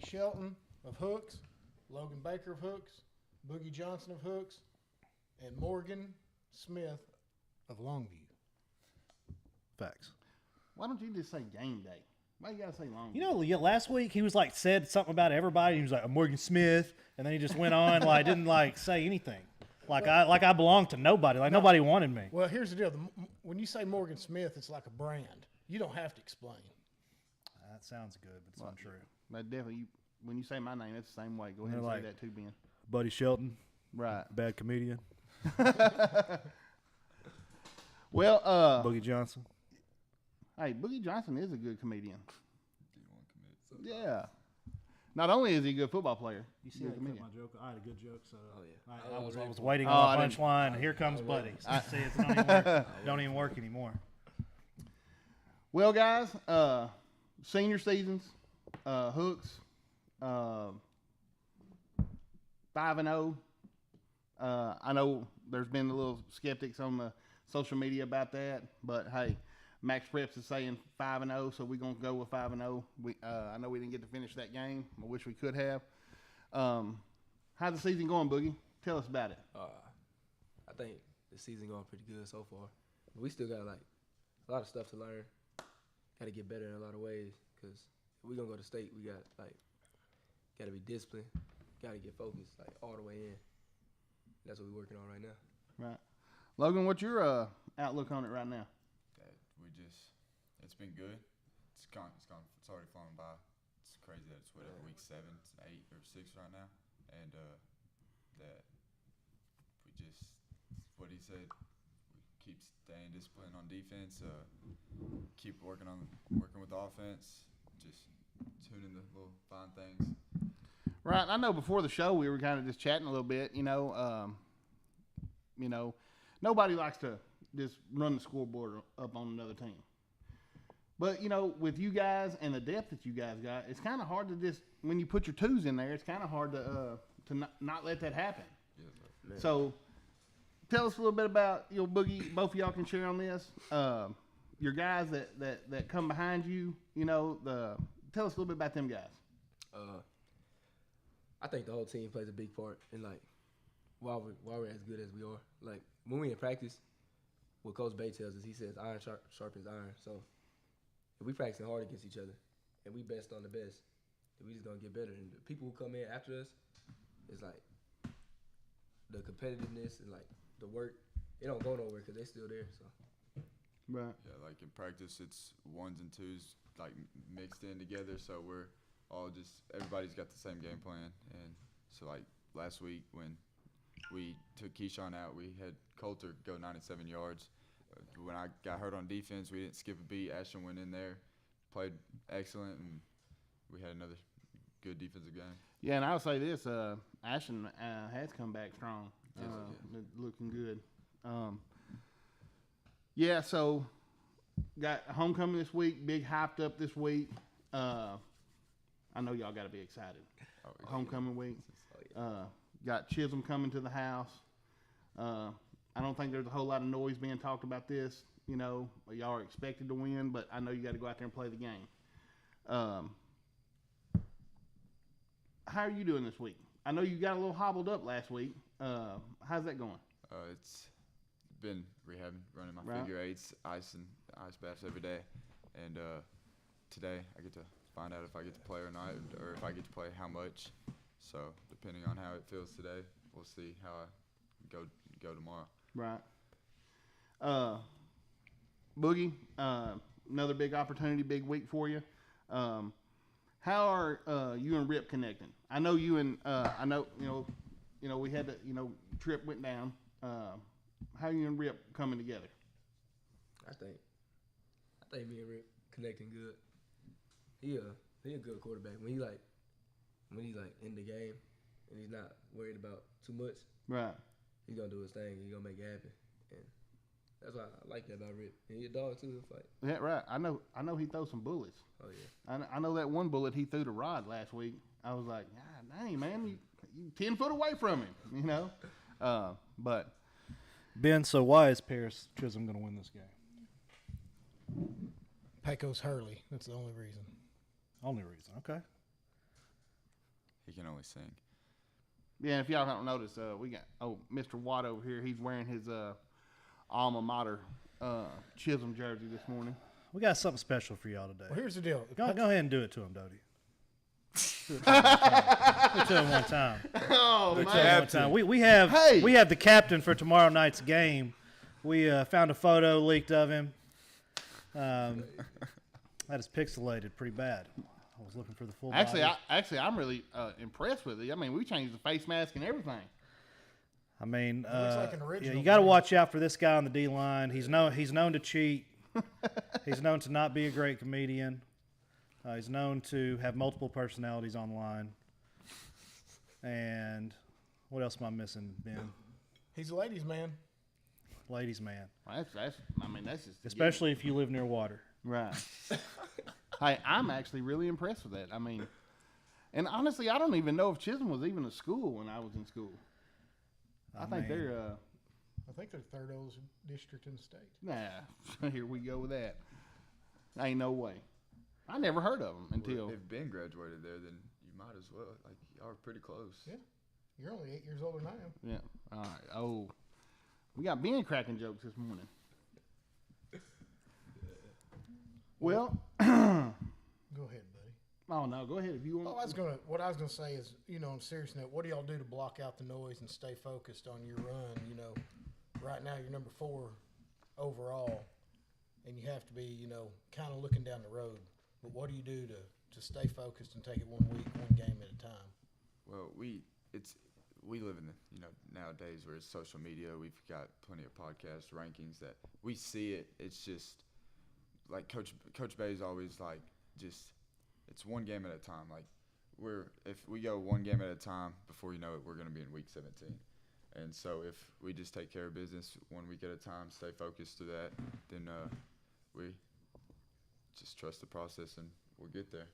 Shelton of Hooks, Logan Baker of Hooks, Boogie Johnson of Hooks, and Morgan Smith of Longview. Facts. Why don't you just say game day? Why you gotta say long? You know, last week he was said something about everybody. He was like Morgan Smith, and then he just went on didn't say anything. I belonged to nobody. Nobody wanted me. Well, here's the deal. When you say Morgan Smith, it's like a brand. You don't have to explain. That sounds good, but it's untrue. But definitely, when you say my name, it's the same way. Go ahead and say that too, Ben. Buddy Shelton, right? Bad comedian. Well, Boogie Johnson. Hey, Boogie Johnson is a good comedian. Do you want to commit? So Yeah. Not only is he a good football player, You see, he's a I good cut comedian. my joke. I had a good joke, so yeah. I was waiting Oh, on I a didn't- punchline. Here comes Buddy. See, it don't even work anymore. Well, guys, senior seasons, Hooks, 5-0. I know there's been a little skeptics on the social media about that, but hey, Max Preps is saying 5-0, so we're gonna go with 5-0. I know we didn't get to finish that game. I wish we could have. How's the season going, Boogie? Tell us about it. I think the season going pretty good so far. But we still got a lot of stuff to learn. Got to get better in a lot of ways because if we're gonna go to state, we got to be disciplined. Got to get focused all the way in. That's what we're working on right now. Right, Logan, what's your outlook on it right now? that it's been good. It's already flown by. It's crazy that it's week 7, it's 8 or 6 right now, and that we just what he said. We keep staying disciplined on defense. Keep working with the offense. Just tuning the little fine things. Right. I know before the show we were kind of just chatting a little bit. Nobody likes to just run the scoreboard up on another team. But, with you guys and the depth that you guys got, it's kind of hard to just, when you put your twos in there, it's kind of hard to not let that happen. Yeah, So tell us a little bit about, Boogie, both of y'all can share on this. Your guys that come behind you, tell us a little bit about them guys. I think the whole team plays a big part in why we're as good as we are. When we in practice, what Coach Bay tells us, he says iron sharpens iron. So if we practicing hard against each other and we best on the best, then we just gonna get better. And the people who come in after us, it's the competitiveness and the work. It don't go nowhere because they still there. So Right. Yeah, in practice, it's ones and twos mixed in together. So we're all everybody's got the same game plan. And so last week when we took Keyshawn out, we had Coulter go 97 yards. When I got hurt on defense, we didn't skip a beat. Ashton went in there, played excellent, and we had another good defensive game. Yeah, and I'll say this: Ashton has come back strong, looking good. Yeah, so got homecoming this week, big hyped up this week. I know y'all got to be excited. Homecoming week. Got Chisholm coming to the house. I don't think there's a whole lot of noise being talked about this. Y'all are expected to win, but I know you got to go out there and play the game. How are you doing this week? I know you got a little hobbled up last week. How's that going? It's been rehabbing, running my Right. figure eights, ice baths every day, and today I get to find out if I get to play or not, or if I get to play how much. So depending on how it feels today, we'll see how I go tomorrow. Right. Boogie, another big opportunity, big week for you. How are you and Rip connecting? I know you and we had the trip went down. How are you and Rip coming together? I think me and Rick connecting good. He a good quarterback. When he's in the game and he's not worried about too much, Right. he's gonna do his thing. He's gonna make it happen, and that's why I like that about Rick. And he a dog too. Yeah, right. I know he throws some bullets. Oh yeah. I know that one bullet he threw to Rod last week. I was like, God dang, man, you 10 foot away from him, But Ben, so why is Paris Chisholm going to win this game? Pecos Hurley. That's the only reason. Only reason. Okay. he can only sing. Yeah, if y'all don't notice, we got Mr. Watt over here. He's wearing his alma mater Chisholm jersey this morning. We got something special for y'all today. Well, here's the deal. Go ahead and do it to him, Dodie. Do it to him one time. Oh Do it man! to him one time. We have the captain for tomorrow night's game. We found a photo leaked of him. That is pixelated pretty bad. I was looking for the full. Actually, body. I'm really impressed with it. I mean, we changed the face mask and everything. I mean, looks like an original, you got to man. watch out for this guy on the D line. He's known to cheat. He's known to not be a great comedian. He's known to have multiple personalities online. And what else am I missing, Ben? He's a ladies' man. Ladies' man, That's just especially if you live near water. right. Hey, I'm actually really impressed with that. I mean, and honestly, I don't even know if Chisholm was even a school when I was in school. I think they're I think they're the third oldest district in the state. nah. Here we go with that. Ain't no way. I never heard of them until. If Ben graduated there, then you might as well. Like, y'all are pretty close. Yeah. You're only 8 years older than I am. Yeah. All right. Oh, we got Ben cracking jokes this morning. Well, Go ahead, buddy. oh no, go ahead if you want. What I was gonna say is, on a serious note, what do y'all do to block out the noise and stay focused on your run? Right now you're number 4 overall, and you have to be, kind of looking down the road. But what do you do to stay focused and take it one week, one game at a time? Well, we live in the nowadays where it's social media. We've got plenty of podcast rankings that we see it. It's just like Coach Bay's always like it's one game at a time. Like if we go one game at a time, before you know it, we're gonna be in week 17. And so if we just take care of business 1 week at a time, stay focused to that, then we just trust the process and we'll get there.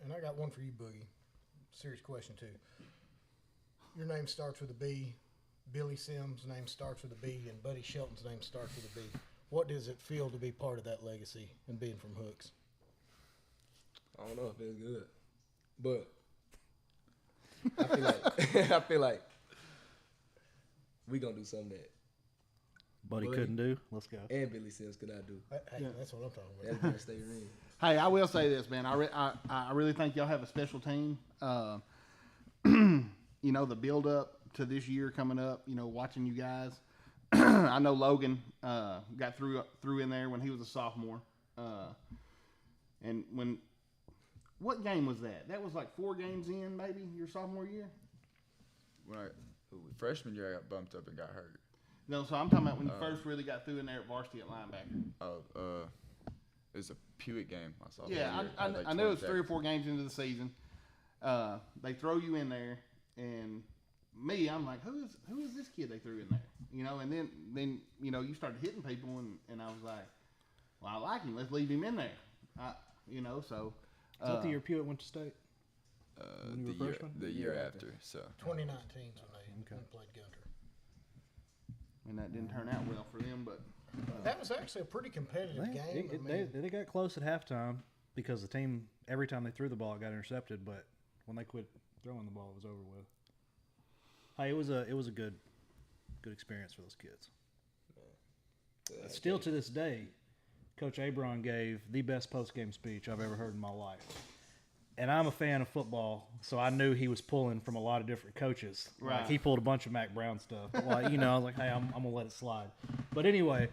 And I got one for you, Boogie. Serious question too. Your name starts with a B. Billy Sims' name starts with a B, and Buddy Shelton's name starts with a B. What does it feel to be part of that legacy and being from Hooks? I don't know if it's good, but I feel like we gonna do something that Buddy Buddy. couldn't do. Let's go. and Billy Sims could not do. Hey, that's what I'm talking about. That's gonna stay ring. Hey, I will say this, man. I really think y'all have a special team. The build up to this year coming up. Watching you guys. I know Logan got through in there when he was a sophomore. And what game was that? That was like 4 games in, maybe your sophomore year. When freshman year, I got bumped up and got hurt. No, so I'm talking about when you first really got through in there at varsity at linebacker. It was a Pewitt game. I saw. Yeah, I knew it was 3 or 4 games into the season. They throw you in there, and me, I'm like, who is this kid they threw in there? And then you started hitting people, and I was like, well, I like him. Let's leave him in there. So. Is that the year Pewitt went to state? When you were freshman? The year after. So 2019 is when they played Gunter. And that didn't turn out well for them, but That was actually a pretty competitive game. They got close at halftime because the team, every time they threw the ball, it got intercepted. But when they quit throwing the ball, it was over with. Hey, it was a good experience for those kids. Still to this day, Coach Abron gave the best post-game speech I've ever heard in my life. And I'm a fan of football, so I knew he was pulling from a lot of different coaches. Right. Like he pulled a bunch of Mac Brown stuff. Like, I was like, hey, I'm gonna let it slide. But anyway,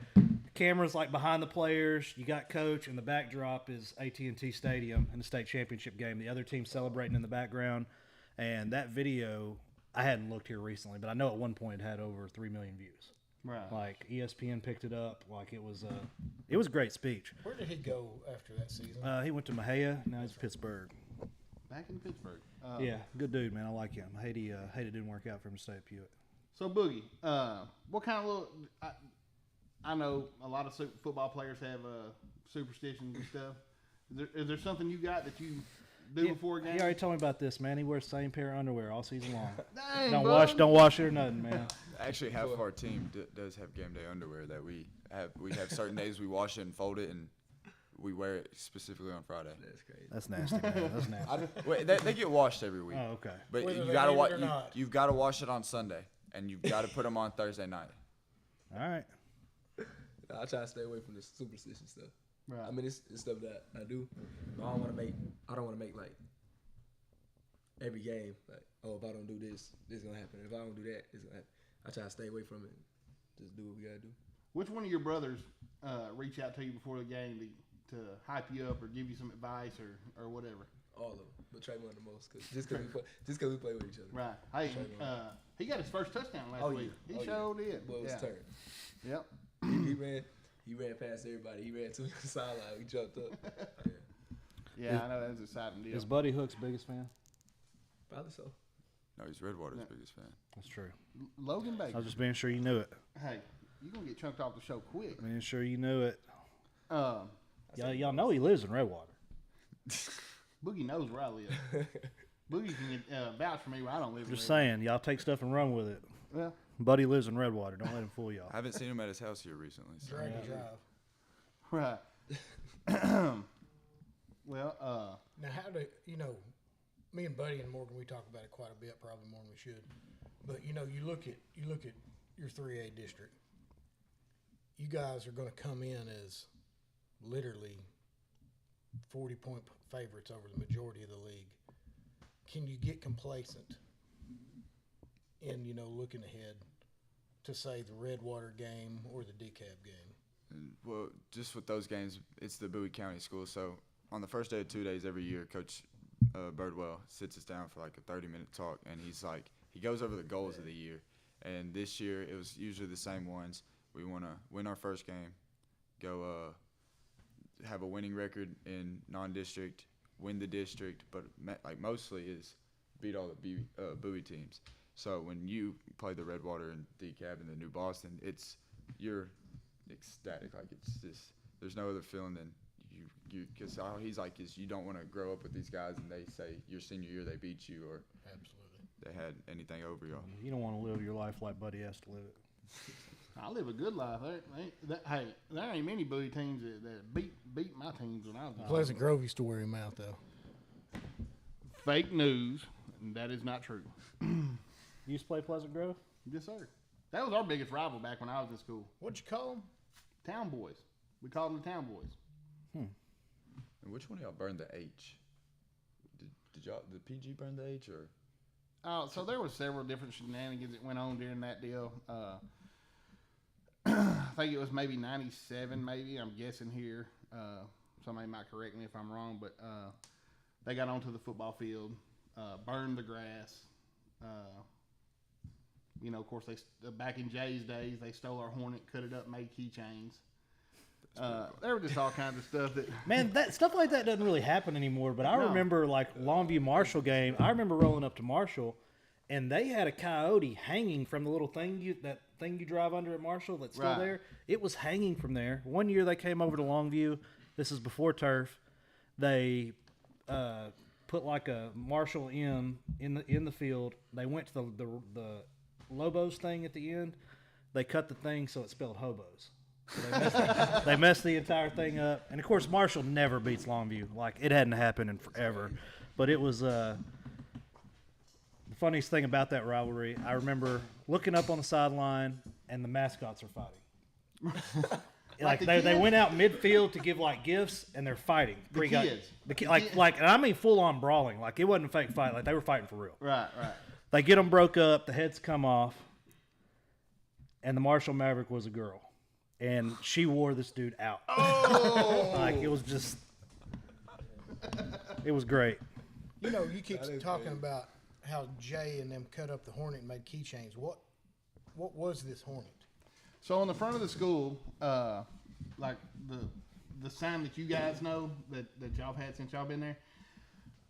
cameras like behind the players. You got coach, and the backdrop is AT&T Stadium in the state championship game. The other team celebrating in the background, and that video, I hadn't looked here recently, but I know at one point it had over 3 million views. right. Like ESPN picked it up. Like it was a great speech. Where did he go after that season? He went to Mahia. Now he's Pittsburgh. Back in Pittsburgh. Yeah, good dude, man. I like him. I hate it didn't work out for him to stay at Pewitt. So Boogie, what kind of little? I know a lot of football players have superstitions and stuff. Is there something you got that you do before a game? He already told me about this, man. He wears the same pair of underwear all season long. Dang, Don't wash it or nothing, man. Actually, half of our team does have game day underwear that we have. We have certain days we wash it and fold it, and we wear it specifically on Friday. That's crazy. That's nasty, man. That's nasty. Wait, they get washed every week. Oh, okay. But Whether you they gotta need it or you, not. you've got to wash it on Sunday, and you've got to put them on Thursday night. All right. I try to stay away from the superstition stuff. Right. I mean, it's stuff that I do. But I don't want to make like every game like, oh, if I don't do this, this is gonna happen. If I don't do that, it's gonna happen. I try to stay away from it. And just do what we gotta do. Which one of your brothers reach out to you before the game to hype you up or give you some advice or whatever? All of them, but Trayvon the most, just cause we play with each other. Right. Hey, he got his first touchdown last week. He sure did. Boy, it was turn. Yep. He ran past everybody. He ran to the sideline. We jumped up. Yeah, I know that's an exciting deal. Is Buddy Hook's biggest fan? Probably so. No, he's Redwater's biggest fan. That's true. Logan I Baker. was just being sure you knew it. Hey, you're going to get chunked off the show quick. Being sure you knew it. Um, Y'all know he lives in Redwater. Boogie knows where I live. Boogie can vouch for me where I don't live. Just saying, y'all take stuff and run with it. Well, Buddy lives in Redwater. Don't let him fool y'all. I haven't seen him at his house here recently. So. Drag and drive. right. Well, Now, how do me and Buddy and Morgan, we talk about it quite a bit, probably more than we should. But you look at your 3A district. You guys are going to come in as literally 40-point favorites over the majority of the league. Can you get complacent in looking ahead to say the Redwater game or the DeKalb game? Well, just with those games, it's the Bowie County school. So on the first day of 2 days every year, Coach Birdwell sits us down for like a 30-minute talk, and he goes over the goals of the year. And this year, it was usually the same ones. We want to win our first game, go have a winning record in non-district, win the district, but mostly is beat all the Bowie teams. So when you play the Redwater and DeKalb and the New Boston, you're ecstatic. Like it's just there's no other feeling than you because all he's like is you don't want to grow up with these guys and they say your senior year they beat you or Absolutely. they had anything over y'all. You don't want to live your life like Buddy has to live it. I live a good life. Hey, there ain't many Bowie teams that beat my teams when I was. Pleasant Grove used to wear him out, though. Fake news. And that is not true. You used to play Pleasant Grove? Yes, sir. That was our biggest rival back when I was in school. What'd you call them? Town Boys. We called them the Town Boys. And which one of y'all burned the H? Did PG burn the H or? So there were several different shenanigans that went on during that deal. I think it was maybe 97, maybe. I'm guessing here. Somebody might correct me if I'm wrong, but they got onto the football field, burned the grass. Of course, back in Jay's days, they stole our Hornet, cut it up, made keychains. There were just all kinds of stuff that. Man, that stuff like that doesn't really happen anymore. But I remember like Longview Marshall game. I remember rolling up to Marshall, and they had a coyote hanging from the little thing you drive under at Marshall that's still Right. there. It was hanging from there. One year they came over to Longview. This is before turf. They put like a Marshall in the field. They went to the Lobos thing at the end. They cut the thing so it spelled hobos. So they messed the entire thing up. And of course, Marshall never beats Longview. Like it hadn't happened in forever. But it was the funniest thing about that rivalry. I remember looking up on the sideline and the mascots are fighting. Like they went out midfield to give like gifts and they're fighting. The kids. And I mean full on brawling. Like it wasn't a fake fight. Like they were fighting for real. Right. They get them broke up. The heads come off. And the Marshall Maverick was a girl. And she wore this dude out. Oh! Like, it was just... It was great. You keep talking about how Jay and them cut up the Hornet and made keychains. What was this Hornet? So on the front of the school, like the sign that you guys know that y'all had since y'all been there,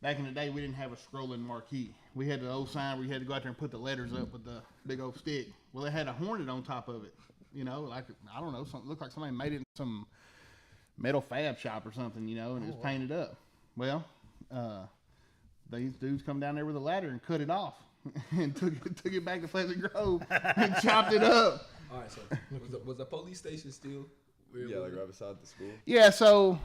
back in the day we didn't have a scrolling marquee. We had the old sign where you had to go out there and put the letters up with the big old stick. Well, it had a Hornet on top of it. Like, I don't know, something looked like somebody made it in some metal fab shop or something, and it was painted up. Well, these dudes come down there with a ladder and cut it off and took it back to Pleasant Grove and chopped it up. All right, so was the police station still Yeah, like right beside the school. Yeah, so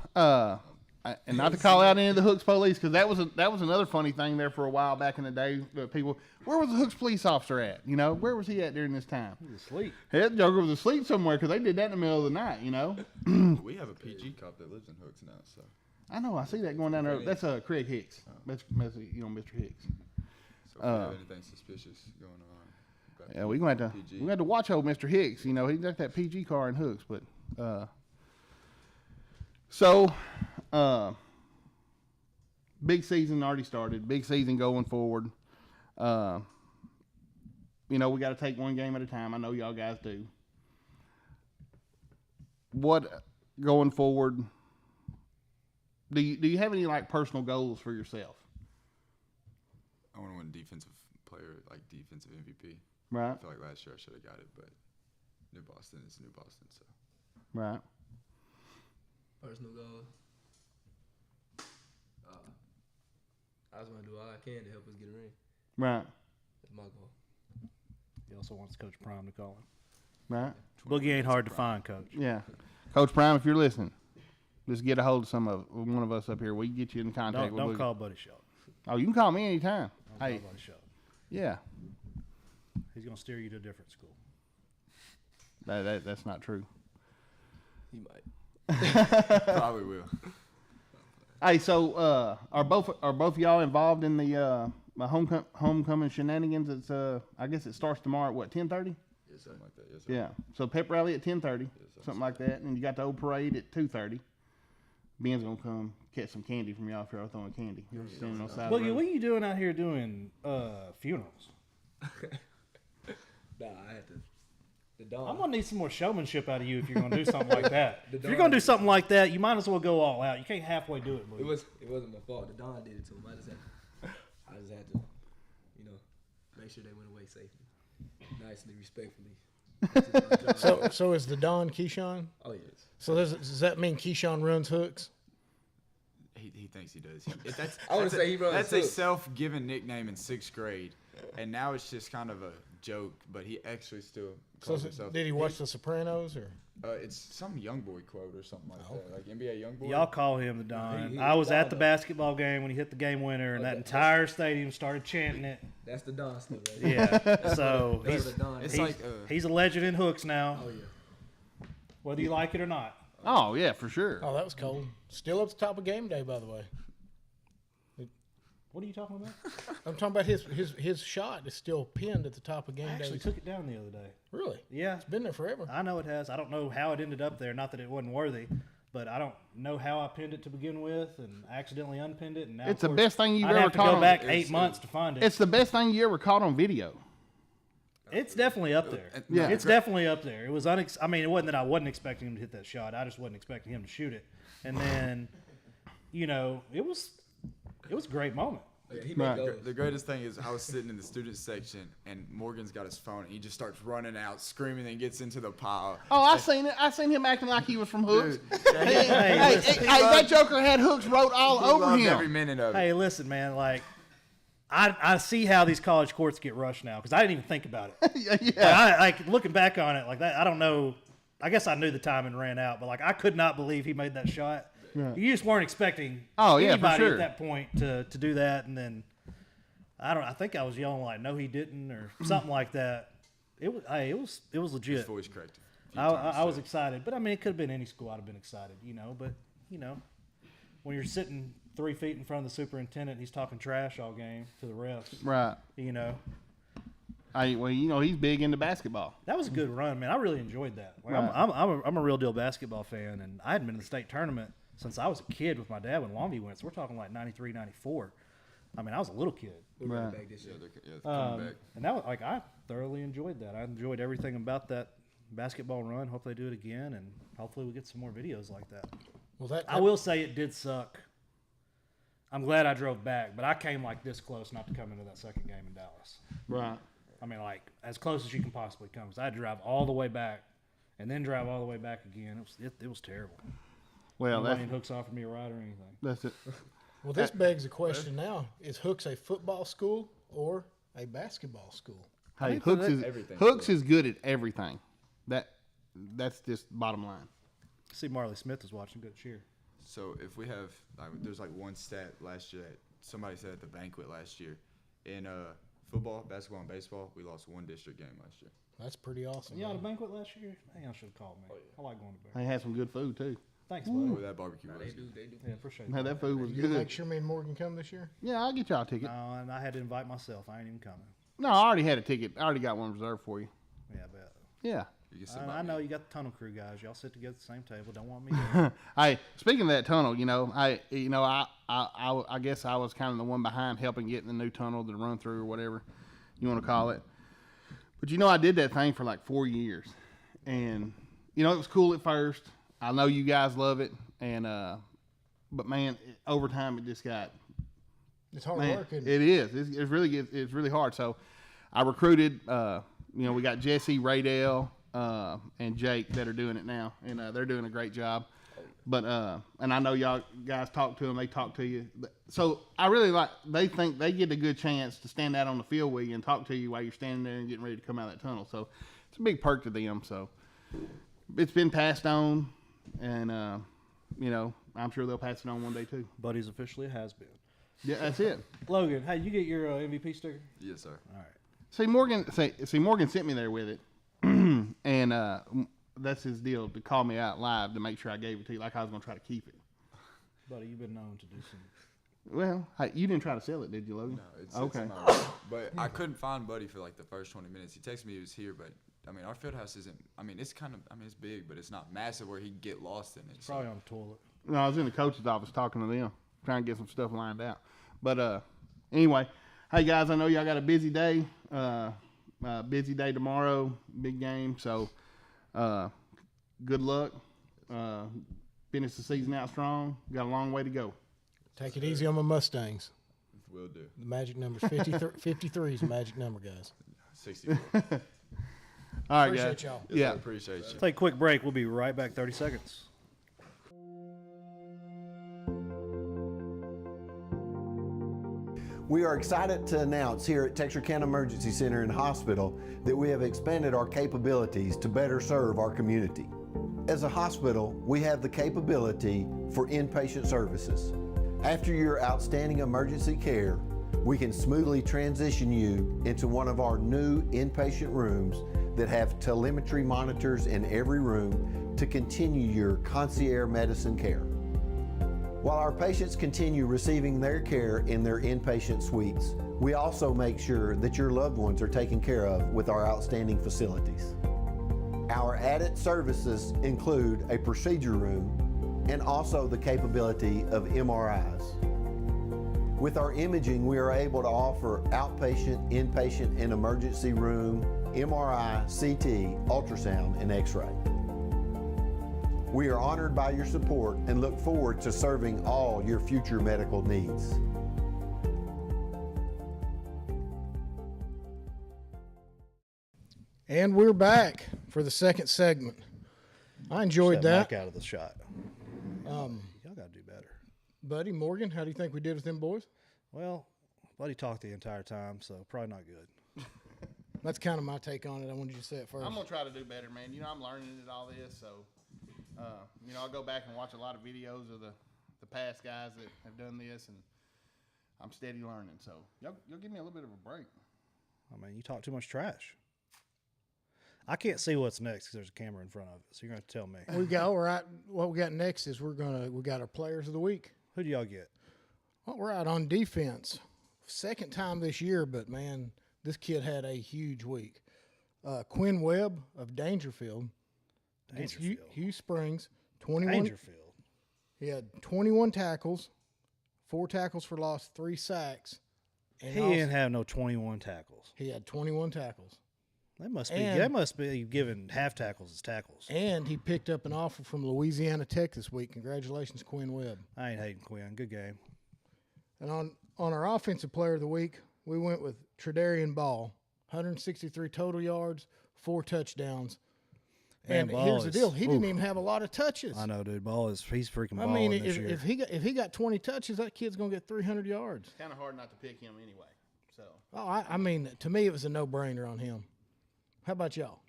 and not to call out any of the Hooks police, because that was another funny thing there for a while back in the day. People, where was the Hooks police officer at? You know, where was he at during this time? He was asleep. That joker was asleep somewhere because they did that in the middle of the night. You know. We have a PG cop that lives in Hooks now, so. I know. I see that going down there. That's Craig Hicks. That's Mr. Hicks. So if we have anything suspicious going on. Yeah, we're gonna have to watch old Mr. Hicks. You know, he got that PG car in Hooks, but big season already started. Big season going forward. You know, we got to take one game at a time. I know y'all guys do. What going forward? Do you have any like personal goals for yourself? I want to win defensive player, like defensive MVP. Right. I feel like last year I should have got it, but New Boston is New Boston, so. Right. Personal goals. I just want to do all I can to help us get a ring. Right. That's my goal. He also wants Coach Prime to call him. Right. Boogie ain't hard to find, Coach. Yeah. Coach Prime, if you're listening, just get a hold of one of us up here. We can get you in contact with Don't Boogie. call Buddy Schultz. Oh, you can call me anytime. Don't Hey, call Buddy Schultz. yeah. He's gonna steer you to a different school. That's not true. He might. Probably will. Hey, so are both of y'all involved in the homecoming shenanigans? It's I guess it starts tomorrow at what, 10:30? Yes, sir. Something like that, yes, sir. Yeah. So pep rally at 10:30, Yes, sir. something like that, and you got the old parade at 2:30. Ben's gonna come catch some candy from y'all if y'all throwing candy. Standing on the side of the Boogie, road. what are you doing out here doing funerals? Nah, I had to. The Dawn. I'm gonna need some more showmanship out of you if you're gonna do something like that. The If you're Dawn. gonna do something like that, you might as well go all out. You can't halfway do it, Boogie. It wasn't my fault. The Dawn did it to him. I just had to, you know, make sure they went away safely, nicely, respectfully. That's just my job. So is the Don Keyshawn? Oh yes. So does that mean Keyshawn runs Hooks? He thinks he does. I wanna say he runs That's a Hooks. self-given nickname in 6th grade, and now it's just kind of a joke. But he actually still So calls himself. did he watch The Sopranos or? It's some young boy quote or something like that, like NBA young boy. Y'all call him the Don. He I was at Don, the though. basketball game when he hit the game winner, and that Okay. entire stadium started chanting it. That's the Dawn stuff right there. Yeah. So That's he's the Dawn. It's he's, like he's a legend in Hooks now, Oh yeah. whether you like it or not. Oh yeah, for sure. Oh, that was cold. Still at the top of game day, by the way. What are you talking about? I'm talking about his shot is still pinned at the top of I game actually day. took it down the other day. Really? Yeah, It's been there forever. I know it has. I don't know how it ended up there. Not that it wasn't worthy, but I don't know how I pinned it to begin with, and accidentally unpinned it. And now It's of the course, best thing you've I'd ever have to caught go on. back It's- 8 months to find it. It's the best thing you ever caught on video. It's definitely up there. Yeah. It's definitely up there. It was I mean, it wasn't that I wasn't expecting him to hit that shot. I just wasn't expecting him to shoot it. And then, you know, it was a great moment. Yeah, he Right. made those. the greatest thing is I was sitting in the student section and Morgan's got his phone and he just starts running out, screaming, and gets into the pile. Oh, I seen it. I seen him acting like he was from Hooks. Dude, Hey, listen. that Joker had Hooks wrote all he over loved him. every minute of it. Hey, listen, man. Like, I see how these college courts get rushed now because I didn't even think about it. Yeah. Like looking back on it, like that, I don't know. I guess I knew the timing ran out, but like I could not believe he made that shot. Yeah. You just weren't expecting Oh, yeah, for anybody sure. at that point to do that, and then I think I was yelling like, "No, he didn't," or something like that. It was His legit. voice cracked. a few I times, was so. excited, but I mean, it could have been any school. I'd have been excited, you know. But you know, when you're sitting 3 feet in front of the superintendent, he's talking trash all game to the refs. Right. You know, Well, you know, he's big into basketball. that was a good run, man. I really enjoyed that. Like, Right. I'm a real deal basketball fan, and I hadn't been in the state tournament since I was a kid with my dad when Longview went. So we're talking like 93, 94. I mean, I was a little kid. We're running Right. back this year. They're coming back. And that was like I thoroughly enjoyed that. I enjoyed everything about that basketball run. Hope they do it again, and hopefully we get some more videos like that. Well, I will say it did suck. I'm glad I drove back, but I came like this close not to come into that second game in Dallas. Right. I mean, like as close as you can possibly come. 'Cause I had to drive all the way back, and then drive all the way back again. It was terrible. Well, Nobody in Hooks offered me a ride or anything. that's it. Well, this begs the question now: is Hooks a football school or a basketball school? Hey, think Hooks is everything. Hooks is good at everything. That's just bottom line. see Marley Smith was watching. Good cheer. So if we have, there's like one stat last year that somebody said at the banquet last year. In football, basketball, and baseball, we lost one district game last year. That's pretty awesome. You had a man. banquet last year? Dang, I should have called me. I like going to banquets. They had some good food too. Thanks, buddy. Oh, that barbecue was They good. do. Yeah, appreciate Man, that food was You good. make sure me and Morgan come this year. Yeah, I'll get y'all a ticket. No, and I had to invite myself. I ain't even coming. No, I already had a ticket. I already got one reserved for you. Yeah, I bet. Yeah. You can sit by I me. know you got the tunnel crew guys. Y'all sit together at the same table. Don't want me there. Hey, speaking of that tunnel, I guess I was kind of the one behind helping get the new tunnel to run through or whatever you want to call it. But I did that thing for like 4 years, and it was cool at first. I know you guys love it, and but man, over time it just got. It's hard Man, work. it is. It's really hard. So I recruited. We got Jesse, Raydell, and Jake that are doing it now, and they're doing a great job. But and I know y'all guys talk to them. They talk to you. So I really like. They think they get a good chance to stand out on the field with you and talk to you while you're standing there and getting ready to come out of that tunnel. So it's a big perk to them. So it's been passed on, and I'm sure they'll pass it on one day too. Buddy's officially a has-been. Yeah, that's it. Logan, hey, you get your MVP sticker? Yes, sir. All right. See, Morgan sent me there with it, and that's his deal to call me out live to make sure I gave it to you, like I was going to try to keep it. Buddy, you've been known to do some. Well, you didn't try to sell it, did you, Logan? No, it's Okay. in my room. But I couldn't find Buddy for like the first 20 minutes. He texted me he was here, but I mean, our field house isn't. I mean, it's it's big, but it's not massive where he'd get lost in it. So. Probably on the toilet. No, I was in the coach's office talking to them, trying to get some stuff lined out. But anyway, hey guys, I know y'all got a busy day. Busy day tomorrow, big game. So good luck. Finish the season out strong. Got a long way to go. Take it easy on my Mustangs. Will do. The magic number's 53 is the magic number, guys. 64. All right, Appreciate guys. y'all. Yes, Yeah. sir, appreciate you. Take a quick break. We'll be right back. 30 seconds. We are excited to announce here at Texarkana Emergency Center and Hospital that we have expanded our capabilities to better serve our community. As a hospital, we have the capability for inpatient services. After your outstanding emergency care, we can smoothly transition you into one of our new inpatient rooms that have telemetry monitors in every room to continue your concierge medicine care. While our patients continue receiving their care in their inpatient suites, we also make sure that your loved ones are taken care of with our outstanding facilities. Our added services include a procedure room and also the capability of MRIs. With our imaging, we are able to offer outpatient, inpatient, and emergency room, MRI, CT, ultrasound, and X-ray. We are honored by your support and look forward to serving all your future medical needs. And we're back for the second segment. I enjoyed Step that. back out of the shot. Y'all got to do better. Buddy, Morgan, how do you think we did with them boys? Well, Buddy talked the entire time, so probably not good. That's kind of my take on it. I wanted you to say it first. I'm gonna try to do better, man. I'm learning at all this, so I'll go back and watch a lot of videos of the past guys that have done this, and I'm steady learning. So you'll give me a little bit of a break. I mean, you talk too much trash. I can't see what's next because there's a camera in front of it, so you're going to tell me. We got all right. What we got next is we got our players of the week. Who do y'all get? Well, we're out on defense. Second time this year, but man, this kid had a huge week. Quinn Webb of Dangerfield. Dangerfield. Hugh Springs, 21. Dangerfield. He had 21 tackles, 4 tackles for loss, 3 sacks. And He didn't have no 21 tackles. he had 21 tackles. They must be giving half tackles as tackles. And he picked up an offer from Louisiana Tech this week. Congratulations, Quinn Webb. I ain't hating Quinn. Good game. And on our offensive player of the week, we went with Tredarian Ball, 163 total yards, 4 touchdowns. Man, And Ball here's the is- deal: he didn't oof. even have a lot of touches. I know, dude. He's freaking I balling mean, this year. if he got 20 touches, that kid's gonna get 300 yards. Kind of hard not to pick him anyway. So Oh, I mean, to me, it was a no-brainer on him. How about y'all?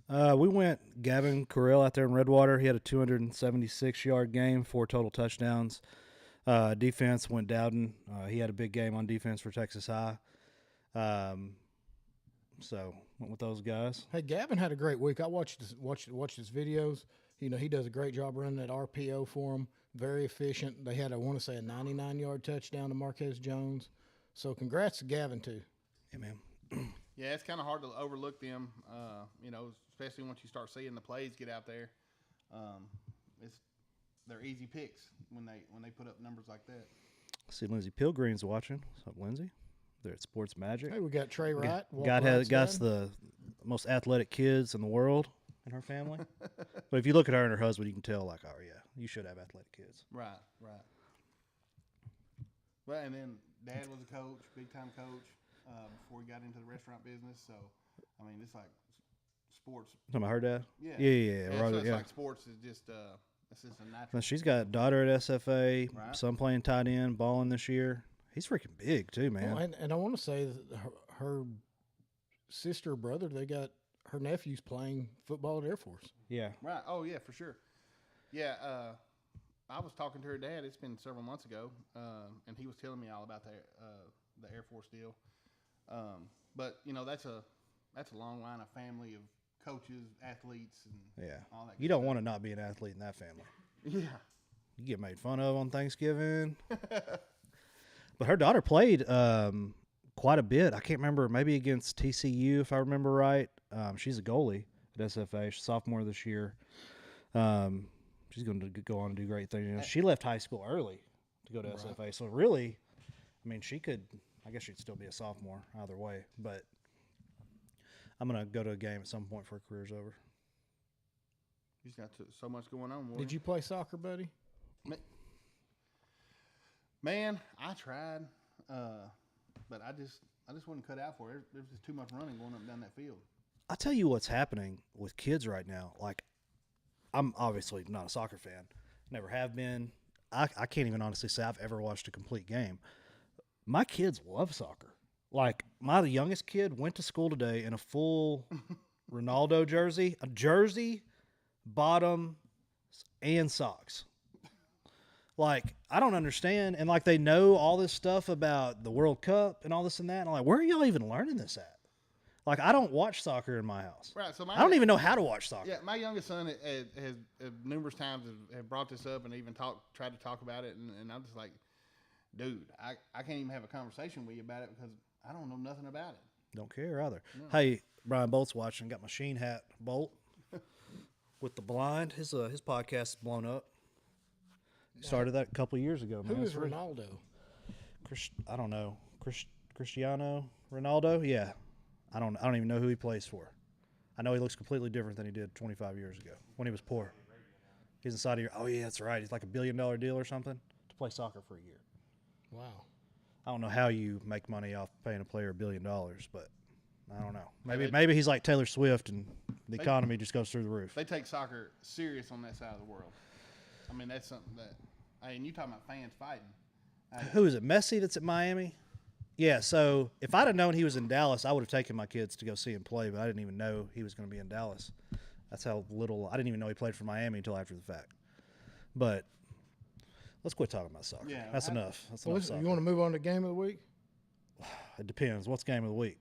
We went Gavin Carell out there in Redwater. He had a 276-yard game, 4 total touchdowns. Defense went Dowden. He had a big game on defense for Texas High. So went with those guys. Hey, Gavin had a great week. I watched his videos. You know, he does a great job running that RPO for them. Very efficient. They had, I want to say, a 99-yard touchdown to Marquez Jones. So congrats to Gavin, too. Yeah, man. Yeah, it's kind of hard to overlook them, you know, especially once you start seeing the plays get out there. They're easy picks when they put up numbers like that. See, Lindsey Pilgrim's watching. What's up, Lindsey? They're at Sports Magic. Hey, we got Trey Wright. Got the most athletic kids in the world in her family. But if you look at her and her husband, you can tell, like, oh, yeah, you should have athletic kids. Right. Well, and then Dad was a coach, big-time coach, before he got into the restaurant business. So, I mean, it's like sports. Talking about her dad? Yeah. Yeah. So Right, it's yeah. like sports is just it's just a natural. Now, she's got a daughter at SFA, Right. son playing tight end, balling this year. He's freaking big, too, man. Well, and I want to say that her sister or brother, they got her nephews playing football at Air Force. Yeah. Right. Oh, yeah, for sure. Yeah. I was talking to her dad. It's been several months ago, and he was telling me all about the Air Force deal. But you know, that's a long line of family of coaches, athletes, and Yeah. all that. You don't want to not be an athlete in that family. Yeah. You get made fun of on Thanksgiving. But her daughter played quite a bit. I can't remember, maybe against TCU, if I remember right. She's a goalie at SFA. She's a sophomore this year. She's going to go on and do great things. You know, she left high school early to go to SFA. So really, I mean, I guess she'd still be a sophomore either way. But I'm going to go to a game at some point before her career's over. He's got so much going on. Did you play soccer, buddy? Man, I tried, but I just wasn't cut out for it. There's just too much running going up and down that field. I'll tell you what's happening with kids right now. Like, I'm obviously not a soccer fan. Never have been. I can't even honestly say I've ever watched a complete game. My kids love soccer. Like, my youngest kid went to school today in a full Ronaldo jersey, bottom, and socks. Like, I don't understand. And, like, they know all this stuff about the World Cup and all this and that. And I'm like, where are y'all even learning this at? Like, I don't watch soccer in my house. Right. So I don't even know how to watch soccer. Yeah, my youngest son has numerous times have brought this up and even tried to talk about it, and I'm just like, dude, I can't even have a conversation with you about it because I don't know nothing about it. Don't care either. No. Hey, Brian Bolt's watching. Got my Sheen hat, Bolt, with the blind. His podcast is blown up. Started that a couple of years ago. Who Man. is Ronaldo? I don't know. Cristiano Ronaldo? Yeah. I don't even know who he plays for. I know he looks completely different than he did 25 years ago when he was poor. He's in Saudi Arabia. Oh, yeah, that's right. He's like $1 billion deal or something to play soccer for a year. Wow. I don't know how you make money off paying a player $1 billion, but I don't know. Maybe he's like Taylor Swift and the economy just goes through the roof. They take soccer serious on that side of the world. I mean, that's something that – and you talking about fans fighting. Who is it, Messi that's at Miami? Yeah, so if I'd have known he was in Dallas, I would have taken my kids to go see him play, but I didn't even know he was going to be in Dallas. That's how little – I didn't even know he played for Miami until after the fact. But let's quit talking about soccer. Yeah, that's enough. That's enough soccer. You want to move on to game of the week? It depends. What's game of the week?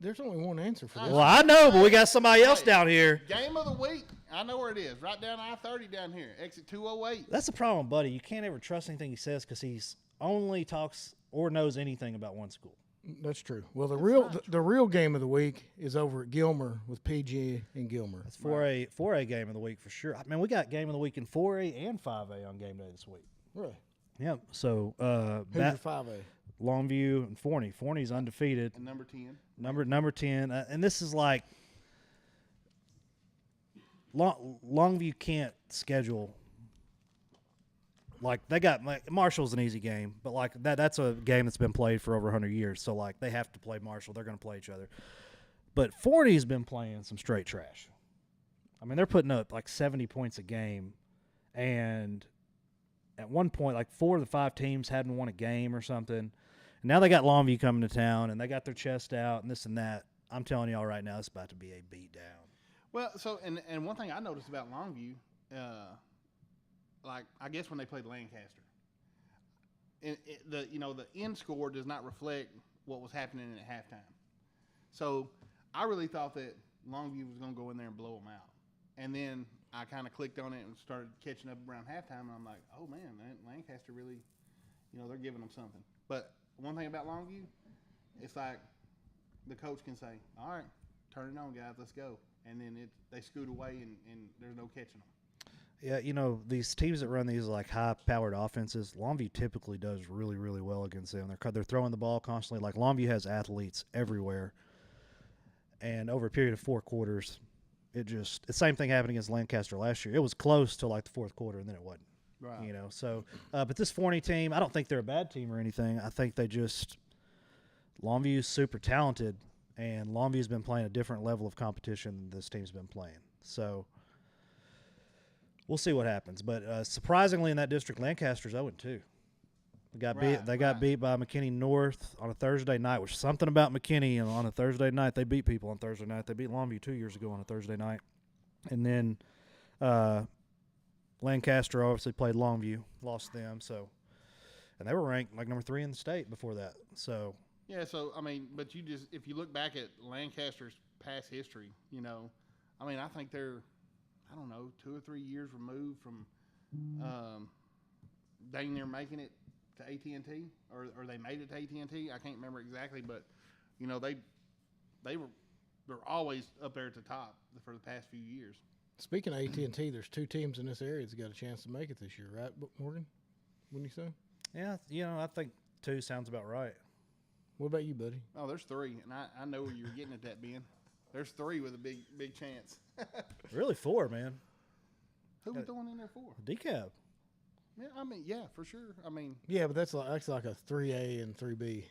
There's only one answer for this. Well, I know, but we got somebody else down here. Game of the week. I know where it is. Right down I-30 down here. Exit 208. That's the problem, buddy. You can't ever trust anything he says because he's only talks or knows anything about one school. That's true. Well, the real game of the week is over at Gilmer with PG and Gilmer. It's 4A game of the week for sure. I mean, we got game of the week in 4A and 5A on game day this week. Really? Yep. So who's your 5A? Longview and Forney. Forney's undefeated. And number 10. Number 10. And this is like Longview can't schedule. Like they got Marshall's an easy game, but like that's a game that's been played for over 100 years. So like they have to play Marshall. They're going to play each other. But Forney's been playing some straight trash. I mean, they're putting up like 70 points a game, and at one point, like 4 of the 5 teams hadn't won a game or something. And now they got Longview coming to town, and they got their chest out and this and that. I'm telling y'all right now, it's about to be a beat down. Well, so and one thing I noticed about Longview, like I guess when they played Lancaster, the end score does not reflect what was happening at halftime. So I really thought that Longview was going to go in there and blow them out, and then I kind of clicked on it and started catching up around halftime, and I'm like, oh man, Lancaster really, they're giving them something. But one thing about Longview, it's like the coach can say, all right, turn it on, guys, let's go. And then they scoot away, and there's no catching them. Yeah, these teams that run these like high-powered offenses, Longview typically does really, really well against them. They're throwing the ball constantly. Like Longview has athletes everywhere, and over a period of 4 quarters, the same thing happened against Lancaster last year. It was close till like the 4th quarter, and then it wasn't. Right. So but this Forney team, I don't think they're a bad team or anything. I think Longview's super talented. And Longview's been playing a different level of competition than this team's been playing. So we'll see what happens. But surprisingly, in that district, Lancaster's 0-2. They got beat by McKinney North on a Thursday night, which is something about McKinney. And on a Thursday night, they beat people on Thursday night. They beat Longview 2 years ago on a Thursday night. And then Lancaster obviously played Longview, lost them. And they were ranked like number 3 in the state before that. So. Yeah, so, but if you look back at Lancaster's past history, I think they're, 2 or 3 years removed from dang near making it to AT&T, or they made it to AT&T. I can't remember exactly, but, they're always up there at the top for the past few years. Speaking of AT&T, there's 2 teams in this area that's got a chance to make it this year, right, Morgan? Wouldn't you say? Yeah, I think 2 sounds about right. What about you, buddy? Oh, there's 3, and I know where you were getting at that, Ben. There's 3 with a big chance. Really 4, man. Who we throwing in there for? DeKalb. Yeah, for sure. Yeah, but that's like a 3A and 3B.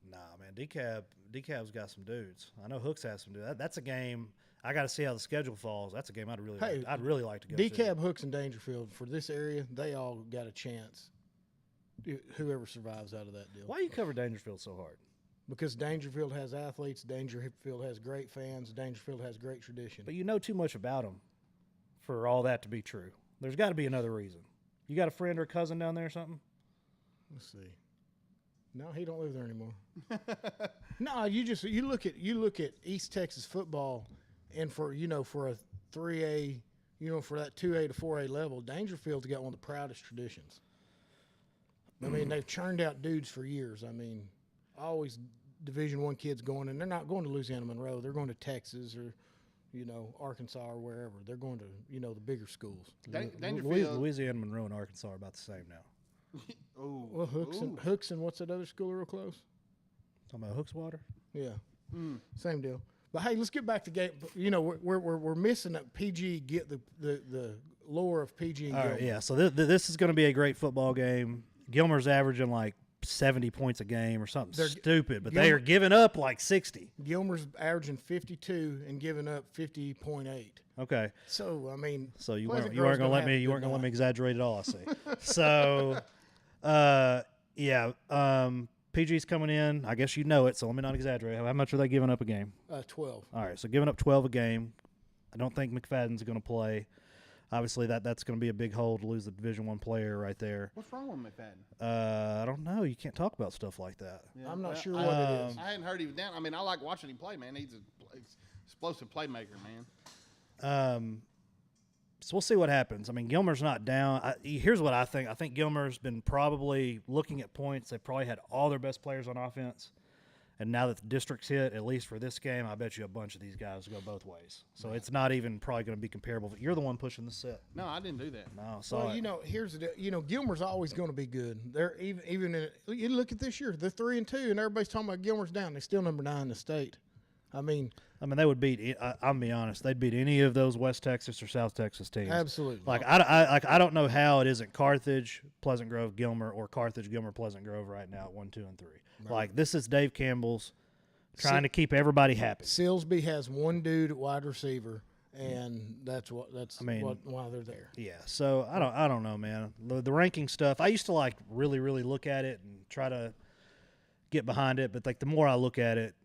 Nah, man, DeKalb's got some dudes. I know Hooks has some dudes. That's a game. I got to see how the schedule falls. That's a game I'd really like to go to. DeKalb, Hooks, and Dangerfield for this area, they all got a chance. Whoever survives out of that deal. Why you cover Dangerfield so hard? Because Dangerfield has athletes, Dangerfield has great fans, Dangerfield has great tradition. But you know too much about them for all that to be true. There's got to be another reason. You got a friend or a cousin down there or something? Let's see. No, he don't live there anymore. No, you look at East Texas football, and for a 3A, for that 2A to 4A level, Dangerfield's got one of the proudest traditions. They've churned out dudes for years. Always Division I kids going, and they're not going to Louisiana Monroe. They're going to Texas or, Arkansas or wherever. They're going to, the bigger schools. Dangerfield. Louisiana Monroe and Arkansas are about the same now. Well, Hooks and what's that other school real close? Talking about Hooks Water? Yeah. Same deal. But hey, let's get back to game. We're missing that PG, get the lore of PG and All Gilmer. right, yeah. So this is going to be a great football game. Gilmer's averaging like 70 points a game or something stupid, but they are giving up like 60. Gilmer's averaging 52 and giving up 50.8. Okay. So so you weren't going to let me exaggerate at all. I see. So, PG's coming in. I guess you know it, so let me not exaggerate. How much are they giving up a game? 12. All right, so giving up 12 a game. I don't think McFadden's going to play. Obviously, that's going to be a big hole to lose the Division I player right there. What's wrong with McFadden? I don't know. You can't talk about stuff like that. Yeah, I'm not sure what it is. I hadn't heard he was down. I like watching him play, man. He's an explosive playmaker, man. So we'll see what happens. Gilmer's not down. Here's what I think. I think Gilmer's been probably looking at points. They've probably had all their best players on offense. And now that the district's hit, at least for this game, I bet you a bunch of these guys go both ways. So it's not even probably going to be comparable. But you're the one pushing the set. No, I didn't do that. No, here's the deal. Gilmer's always going to be good. They're even in, you look at this year, they're 3-2, and everybody's talking about Gilmer's down. They're still number 9 in the state. They would beat. I'll be honest. They'd beat any of those West Texas or South Texas teams. Absolutely. I don't know how it isn't Carthage, Pleasant Grove, Gilmer, or Carthage, Gilmer, Pleasant Grove right now at 1, 2, and 3. Right. This is Dave Campbell's trying to keep everybody happy. Silsby has one dude at wide receiver, and that's why they're there. Yeah. So I don't know, man. The ranking stuff. I used to really really look at it and try to get behind it, but the more I look at it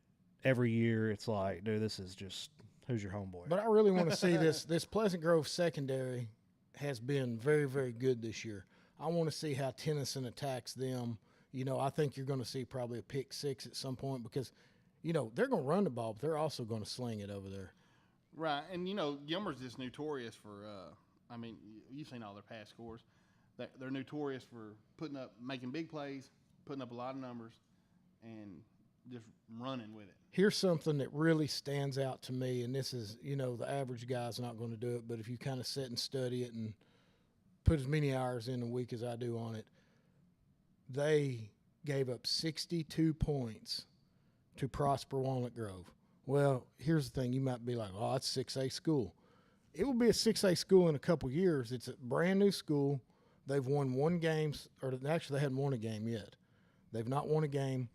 every year, it's like, dude, this is just Who's your homeboy? But I really want to see this. This Pleasant Grove secondary has been very, very good this year. I want to see how Tennyson attacks them. You know, I think you're going to see probably a pick six at some point because, you know, they're going to run the ball, but they're also going to sling it over there. Right, and you know, Gilmer's just notorious for. I mean, you've seen all their past scores. They're notorious for making big plays, putting up a lot of numbers, and just running with it. Here's something that really stands out to me, and this is, you know, the average guy's not going to do it, but if you kind of sit and study it and put as many hours in a week as I do on it, they gave up 62 points to Prosper Walnut Grove. Well, here's the thing. You might be like, oh, it's 6A school. It will be a 6A school in a couple years. It's a brand new school. They've won one game, or actually they hadn't won a game yet. They've not won a game.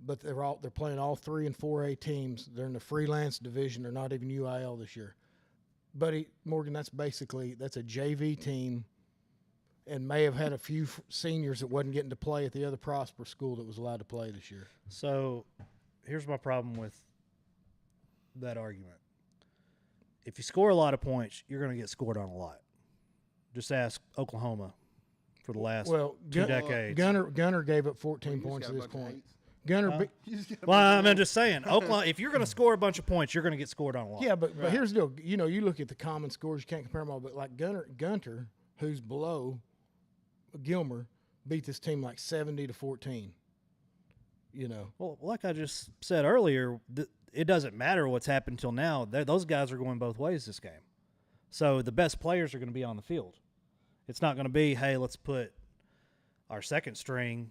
But they're playing all 3 and 4A teams. They're in the freelance division. They're not even UIL this year. Buddy Morgan, that's a JV team, and may have had a few seniors that wasn't getting to play at the other Prosper school that was allowed to play this year. So, here's my problem with that argument. If you score a lot of points, you're going to get scored on a lot. Just ask Oklahoma for the last 2 decades. Gunner gave up 14 points at this point. Gunner. Well, I'm just saying, Oklahoma. If you're going to score a bunch of points, you're going to get scored on a lot. Yeah, but here's the deal. You know, you look at the common scores. You can't compare them all. But like Gunter, who's below Gilmer, beat this team like 70-14. You know. Well, like I just said earlier, it doesn't matter what's happened until now. Those guys are going both ways this game. So the best players are going to be on the field. It's not going to be, hey, let's put our second string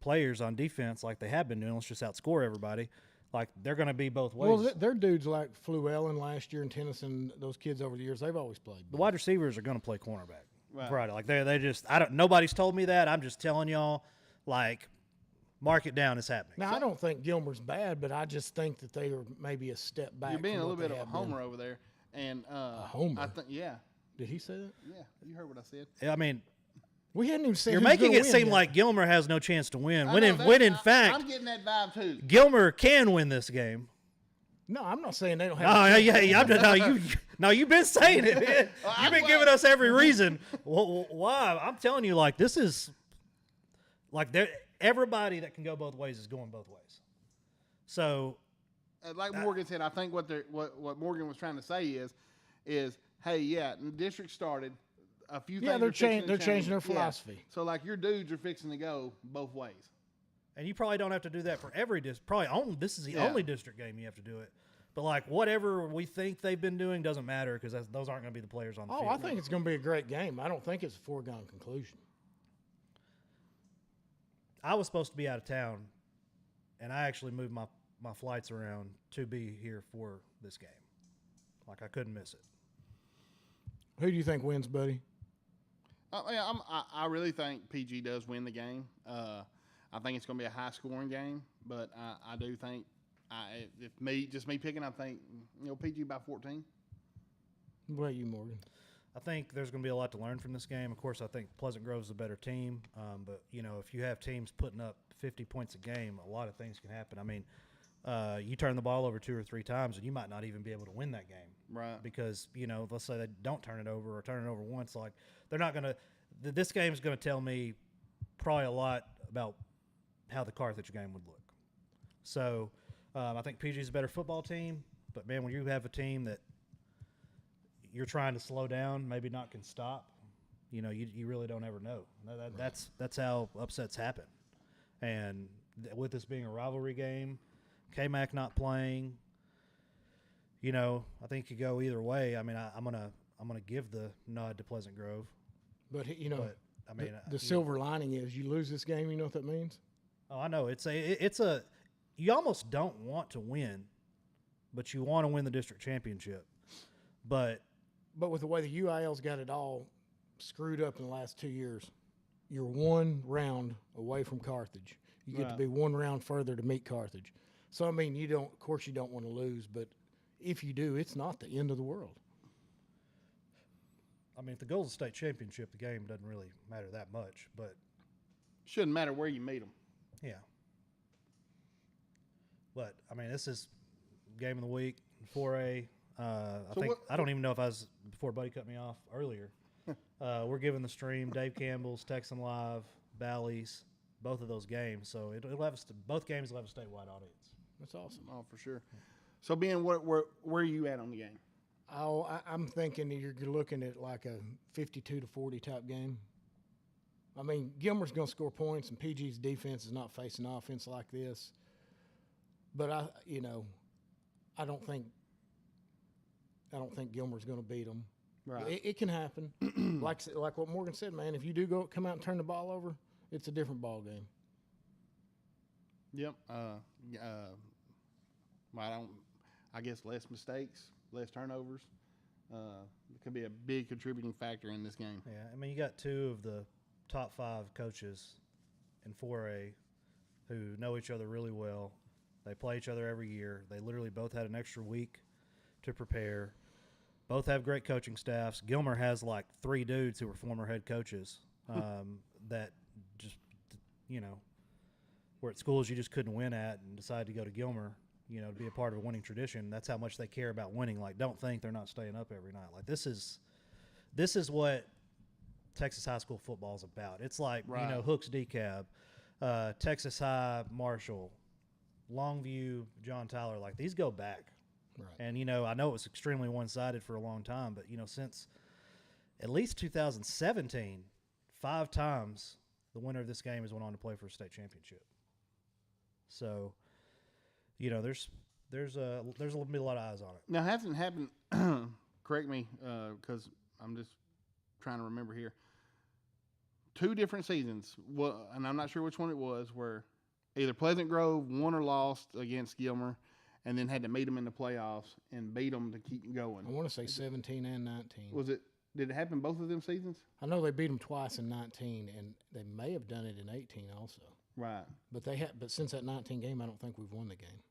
players on defense like they have been doing. Let's just outscore everybody. Like, they're going to be both ways. Well, they're dudes like Fluellen last year and Tennyson, those kids over the years, they've always played. The wide receivers are going to play cornerback. Right. Like, they just – nobody's told me that. I'm just telling y'all, like, mark it down. It's happening. Now, I don't think Gilmer's bad, but I just think that they are maybe a step back. You're being a little bit of a homer over there. And a homer? Yeah. Did he say that? Yeah, you heard what I said. I mean – we hadn't even said you're making it seem like Gilmer has no chance to win. When in fact, I'm getting that vibe too. Gilmer can win this game. No, I'm not saying they don't have. You've been saying it, man. You've been giving us every reason. Why? I'm telling you, like, this is like everybody that can go both ways is going both ways. So, like Morgan said, I think what Morgan was trying to say is hey, yeah, the district started. A few things they're changing their philosophy. Yeah. So, like, your dudes are fixing to go both ways. And you probably don't have to do that for every district. This is the only district game you have to do it. But, like, whatever we think they've been doing doesn't matter because those aren't going to be the players on the field. I think it's going to be a great game. I don't think it's a foregone conclusion. I was supposed to be out of town, and I actually moved my flights around to be here for this game. Like, I couldn't miss it. Who do you think wins, buddy? I really think PG does win the game. I think it's going to be a high-scoring game, but I do think, just me picking, I think PG by 14. What about you, Morgan? I think there's going to be a lot to learn from this game. Of course, I think Pleasant Grove's a better team, but if you have teams putting up 50 points a game, a lot of things can happen. I mean, you turn the ball over 2 or 3 times, and you might not even be able to win that game. Right. Because, let's say they don't turn it over or turn it over once. Like, they're not going to – this game is going to tell me probably a lot about how the Carthage game would look. So, I think PG's a better football team. But, man, when you have a team that you're trying to slow down, maybe not can stop, you really don't ever know. That's how upsets happen. And with this being a rivalry game – K-Mac not playing, I think you go either way. I mean, I'm gonna give the nod to Pleasant Grove. But the silver lining is you lose this game. You know what that means? Oh, I know. It's a you almost don't want to win, but you want to win the district championship. But with the way the UIL's got it all screwed up in the last 2 years, you're 1 round away from Carthage. You get to be 1 round further to meet Carthage. So, I mean, you don't want to lose, but if you do, it's not the end of the world. I mean, if the goal's a state championship, the game doesn't really matter that much, but shouldn't matter where you meet them. Yeah. But, I mean, this is game of the week. 4A. I don't even know if I was before Buddy cut me off earlier. We're giving the stream Dave Campbell's, Texan Live, Bally's, both of those games. So it'll have both games will have a statewide audience. That's awesome. Oh, for sure. So, Ben, where are you at on the game? I'm thinking you're looking at like a 52-40 type game. I mean, Gilmer's going to score points, and PG's defense is not facing offense like this. But I don't think Gilmer's going to beat them. Right. It can happen. like what Morgan said, man. If you do come out and turn the ball over, it's a different ball game. Yep. I guess less mistakes, less turnovers. It could be a big contributing factor in this game. Yeah, I mean, you got two of the top 5 coaches in 4A who know each other really well. They play each other every year. They literally both had an extra week to prepare. Both have great coaching staffs. Gilmer has like 3 dudes who were former head coaches that just, were at schools you just couldn't win at and decided to go to Gilmer, to be a part of a winning tradition. That's how much they care about winning. Like, don't think they're not staying up every night. Like, this is what Texas high school football is about. It's like, Hooks DeKalb, Texas High, Marshall, Longview, John Tyler. Like, these go back. Right. And, I know it was extremely one-sided for a long time, but, since at least 2017, 5 times the winner of this game has went on to play for a state championship. So, there's a lot of eyes on it. Now, hasn't happened, correct me, because I'm just trying to remember here, 2 different seasons, and I'm not sure which one it was, where either Pleasant Grove won or lost against Gilmer and then had to meet them in the playoffs and beat them to keep going. I want to say 17 and 19. Did it happen both of them seasons? I know they beat them twice in 19, and they may have done it in 18 also. Right. But since that 19 game, I don't think we've won the game.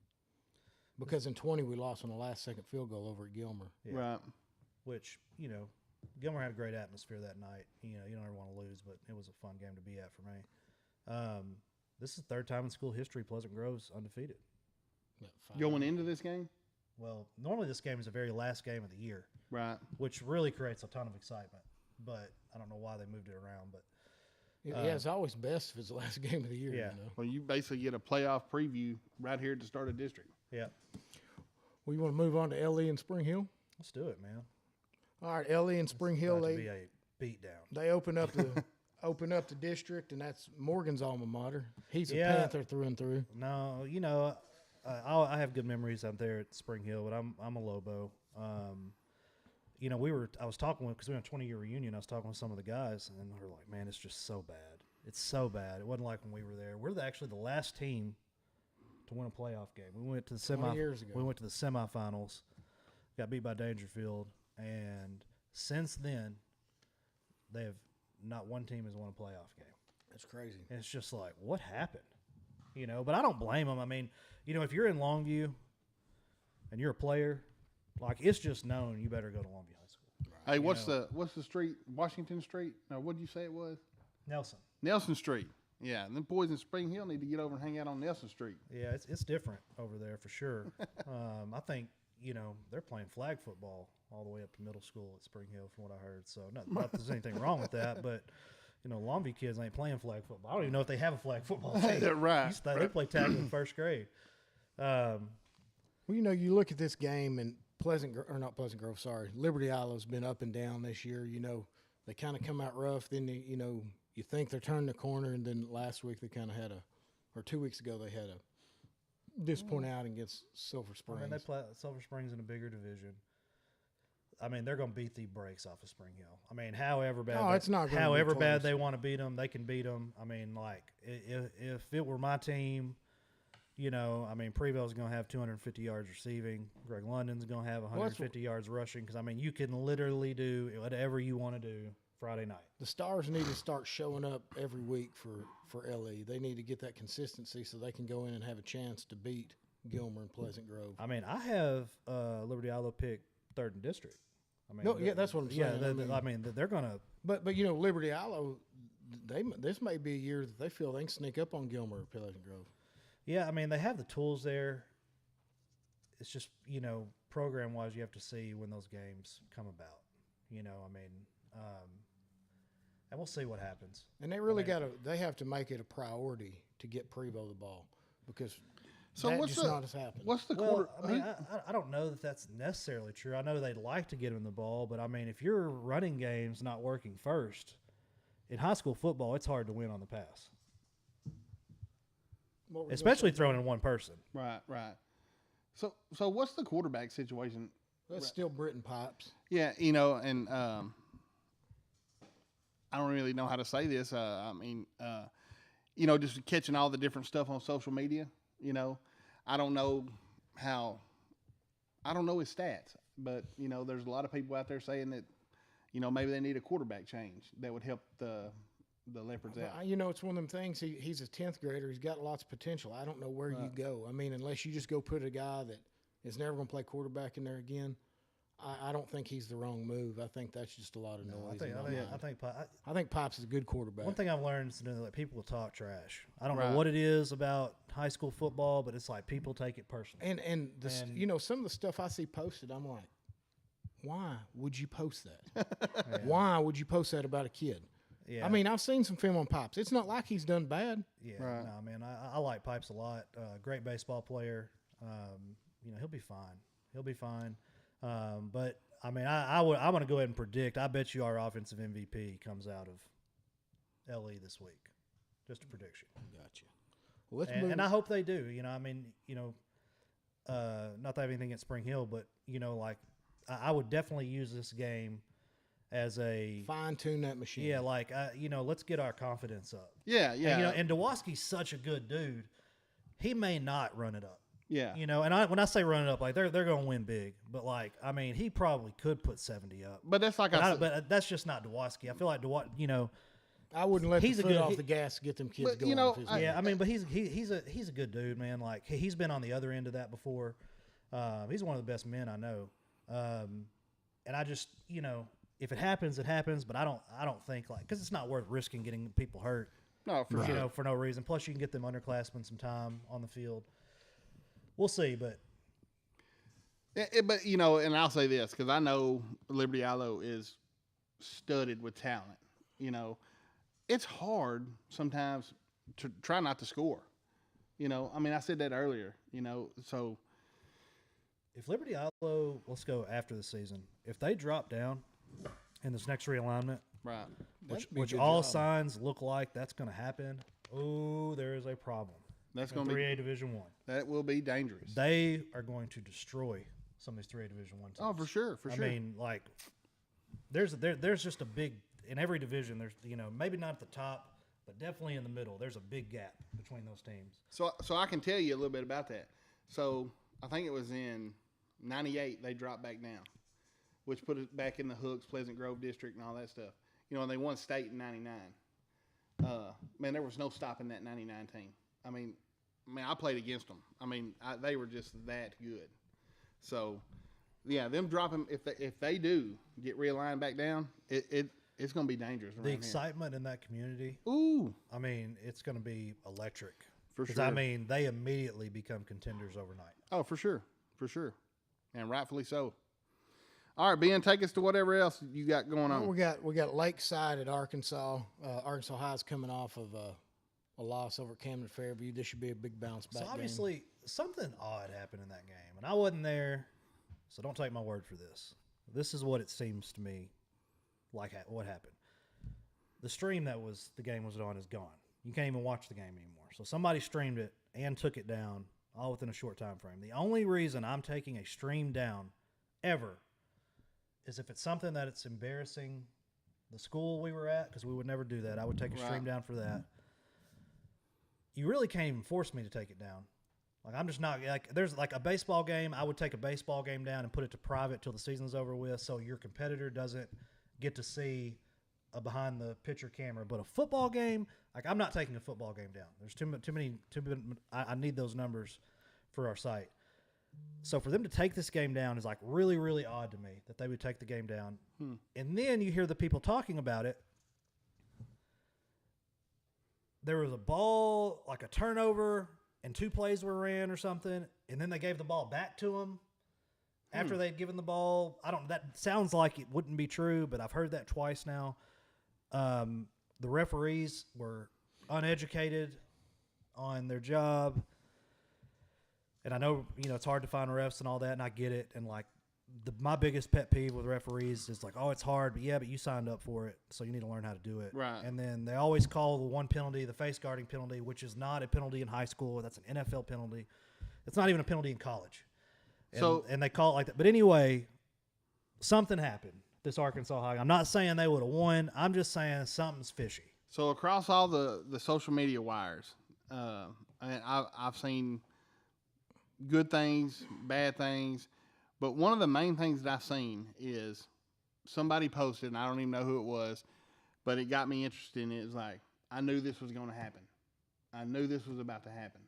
Because in 20 we lost on the last second field goal over at Gilmer. Yeah. Right. Which, Gilmer had a great atmosphere that night. You don't ever want to lose, but it was a fun game to be at for me. This is the 3rd time in school history Pleasant Grove's undefeated. Going into this game? Well, normally this game is the very last game of the year. Right. Which really creates a ton of excitement. But I don't know why they moved it around. But it's always best if it's the last game of the year. Yeah. Well, you basically get a playoff preview right here at the start of district. Yeah. Well, you want to move on to LE and Spring Hill? Let's do it, man. All right, LE and Spring Hill. It's about to be a beatdown. They open up the district, and that's Morgan's alma mater. He's a Panther through and through. No, I have good memories out there at Spring Hill, but I'm a Lobo. I was talking with, because we had a 20-year reunion, I was talking with some of the guys, and they were like, man, it's just so bad. It's so bad. It wasn't like when we were there. We're actually the last team to win a playoff game. We went to the 20 years ago. We went to the semifinals, got beat by Dangerfield, and since then, not one team has won a playoff game. That's crazy. And it's just like, what happened? But I don't blame them. I mean, if you're in Longview and you're a player, like, it's just known you better go to Longview High School. Right. Hey, what's the street? Washington Street? No, what did you say it was? Nelson Street. Yeah, and them boys in Spring Hill need to get over and hang out on Nelson Street. Yeah, it's different over there for sure. I think, they're playing flag football all the way up to middle school at Spring Hill from what I heard. So not that there's anything wrong with that, but Longview kids ain't playing flag football. I don't even know if they have a flag football team. Right. They play tackle in 1st grade. Well, you look at this game, and Liberty Islow's been up and down this year. They kind of come out rough. Then, you think they're turning the corner, and then last week they kind of had or 2 weeks ago they had a disappointing outing against Silver Springs. I mean, they play Silver Springs in a bigger division. I mean, they're going to beat the brakes off of Spring Hill. I mean, however bad they want to beat them, they can beat them. I mean, like, if it were my team, I mean, Preval's going to have 250 yards receiving. Greg London's going to have 150 yards rushing. Because, I mean, you can literally do whatever you want to do Friday night. The Stars need to start showing up every week for LE. They need to get that consistency so they can go in and have a chance to beat Gilmer and Pleasant Grove. I mean, I have Liberty Islow pick 3rd in district. I mean, that's what I'm saying. I mean, they're going to. But Liberty Islow, this may be a year that they feel they can sneak up on Gilmer or Pleasant Grove. Yeah, I mean, they have the tools there. it's just, you know, program wise, you have to see when those games come about. You know, I mean, and we'll see what happens. And they really they have to make it a priority to get Prevo the ball because what's just not as happened. What's the Well, quarter? I mean, I don't know that that's necessarily true. I know they'd like to get him the ball, but I mean, if your running game's not working first, in high school football, it's hard to win on the pass, especially throwing in one person. Right. So what's the quarterback situation? That's still Britton Pipes. Yeah, you know, and I don't really know how to say this. I mean, you know, just catching all the different stuff on social media, you know, I don't know his stats, but, you know, there's a lot of people out there saying that, you know, maybe they need a quarterback change that would help the Leopards out. You know, it's one of them things. He's a 10th grader. He's got lots of potential. I don't know where you go. I mean, unless you just go put a guy that is never going to play quarterback in there again, I don't think he's the wrong move. I think that's just a lot of noise. I think Pipes is a good quarterback. One thing I've learned is that people will talk trash. I don't know what it is about high school football, but it's like people take it personally. And you know, some of the stuff I see posted, I'm like, why would you post that? Yeah. Why would you post that about a kid? Yeah. I mean, I've seen some film on Pipes. It's not like he's done bad. Yeah, Right. no, man, I like Pipes a lot. Great baseball player. You know, he'll be fine. But I mean, I'm going to go ahead and predict. I bet you our offensive MVP comes out of LE this week. Just a prediction. Gotcha. Well, let's move. And I hope they do. You know, I mean, you know, not that I have anything at Spring Hill, but you know, like I would definitely use this game as a fine tune that machine. Yeah, like you know, let's get our confidence up. Yeah. And, you know, and Dwoski's such a good dude. He may not run it up. Yeah. You know, and when I say run it up, like they're going to win big, but like I mean, he probably could put 70 up. But that's like but that's just not Dwoski. I feel like you know, I wouldn't let the foot off the gas to get them kids but, going. you know, I mean, but he's a good dude, man. Like he's been on the other end of that before. He's one of the best men I know. And I just, you know, if it happens, it happens. But I don't think like because it's not worth risking getting people hurt. No, for sure. You know, for no reason. Plus, you can get them underclassmen some time on the field. We'll see, but but you know, and I'll say this because I know Liberty Ilo is studded with talent. You know, it's hard sometimes to try not to score. You know, I mean, I said that earlier. You know, so if Liberty Ilo, let's go after the season. If they drop down in this next realignment, right, which all signs look like that's going to happen, there is a problem. That's going to be 3A Division I. That will be dangerous. They are going to destroy some of these 3A Division I teams. Oh, for sure, I mean, like, there's just a big in every division. There's maybe not at the top, but definitely in the middle. There's a big gap between those teams. So I can tell you a little bit about that. So I think it was in '98 they dropped back down, which put it back in the Hooks, Pleasant Grove district, and all that stuff. You know, and they won state in '99. Man, there was no stopping that '99 team. I mean, I played against them. I mean, they were just that good. So, yeah, them dropping if they do get realigned back down, it's going to be dangerous. The excitement in that community. Ooh, I mean, it's going to be electric. For sure. I mean, they immediately become contenders overnight. Oh, for sure, and rightfully so. All right, Ben, take us to whatever else you got going on. We got Lakeside at Arkansas. Arkansas High's coming off of a loss over Camden Fairview. This should be a big bounce back. So obviously something odd happened in that game, and I wasn't there, so don't take my word for this. This is what it seems to me like what happened. The stream that the game was on is gone. You can't even watch the game anymore. So somebody streamed it and took it down all within a short time frame. The only reason I'm taking a stream down ever is if it's something that it's embarrassing the school we were at, because we would never do that. I would take a stream down for that. You really can't even force me to take it down. Like, I'm just not, like, there's like a baseball game. I would take a baseball game down and put it to private till the season's over with, so your competitor doesn't get to see a behind the pitcher camera. But a football game, like, I'm not taking a football game down. There's too many. I need those numbers for our site. So for them to take this game down is like really, really odd to me that they would take the game down. And then you hear the people talking about it. There was a ball, like a turnover, and 2 plays were ran or something, and then they gave the ball back to him after they'd given the ball. That sounds like it wouldn't be true, but I've heard that twice now. The referees were uneducated on their job. And I know, it's hard to find refs and all that, and I get it. And, like, my biggest pet peeve with referees is like, oh, it's hard, but you signed up for it, so you need to learn how to do it. Right. And then they always call the one penalty, the face guarding penalty, which is not a penalty in high school. That's an NFL penalty. It's not even a penalty in college. And they call it like that. But anyway, something happened, this Arkansas High. I'm not saying they would have won. I'm just saying something's fishy. So across all the social media wires, I've seen good things, bad things, but one of the main things that I've seen is somebody posted, and I don't even know who it was, but it got me interested in it. It was like, I knew this was going to happen. I knew this was about to happen.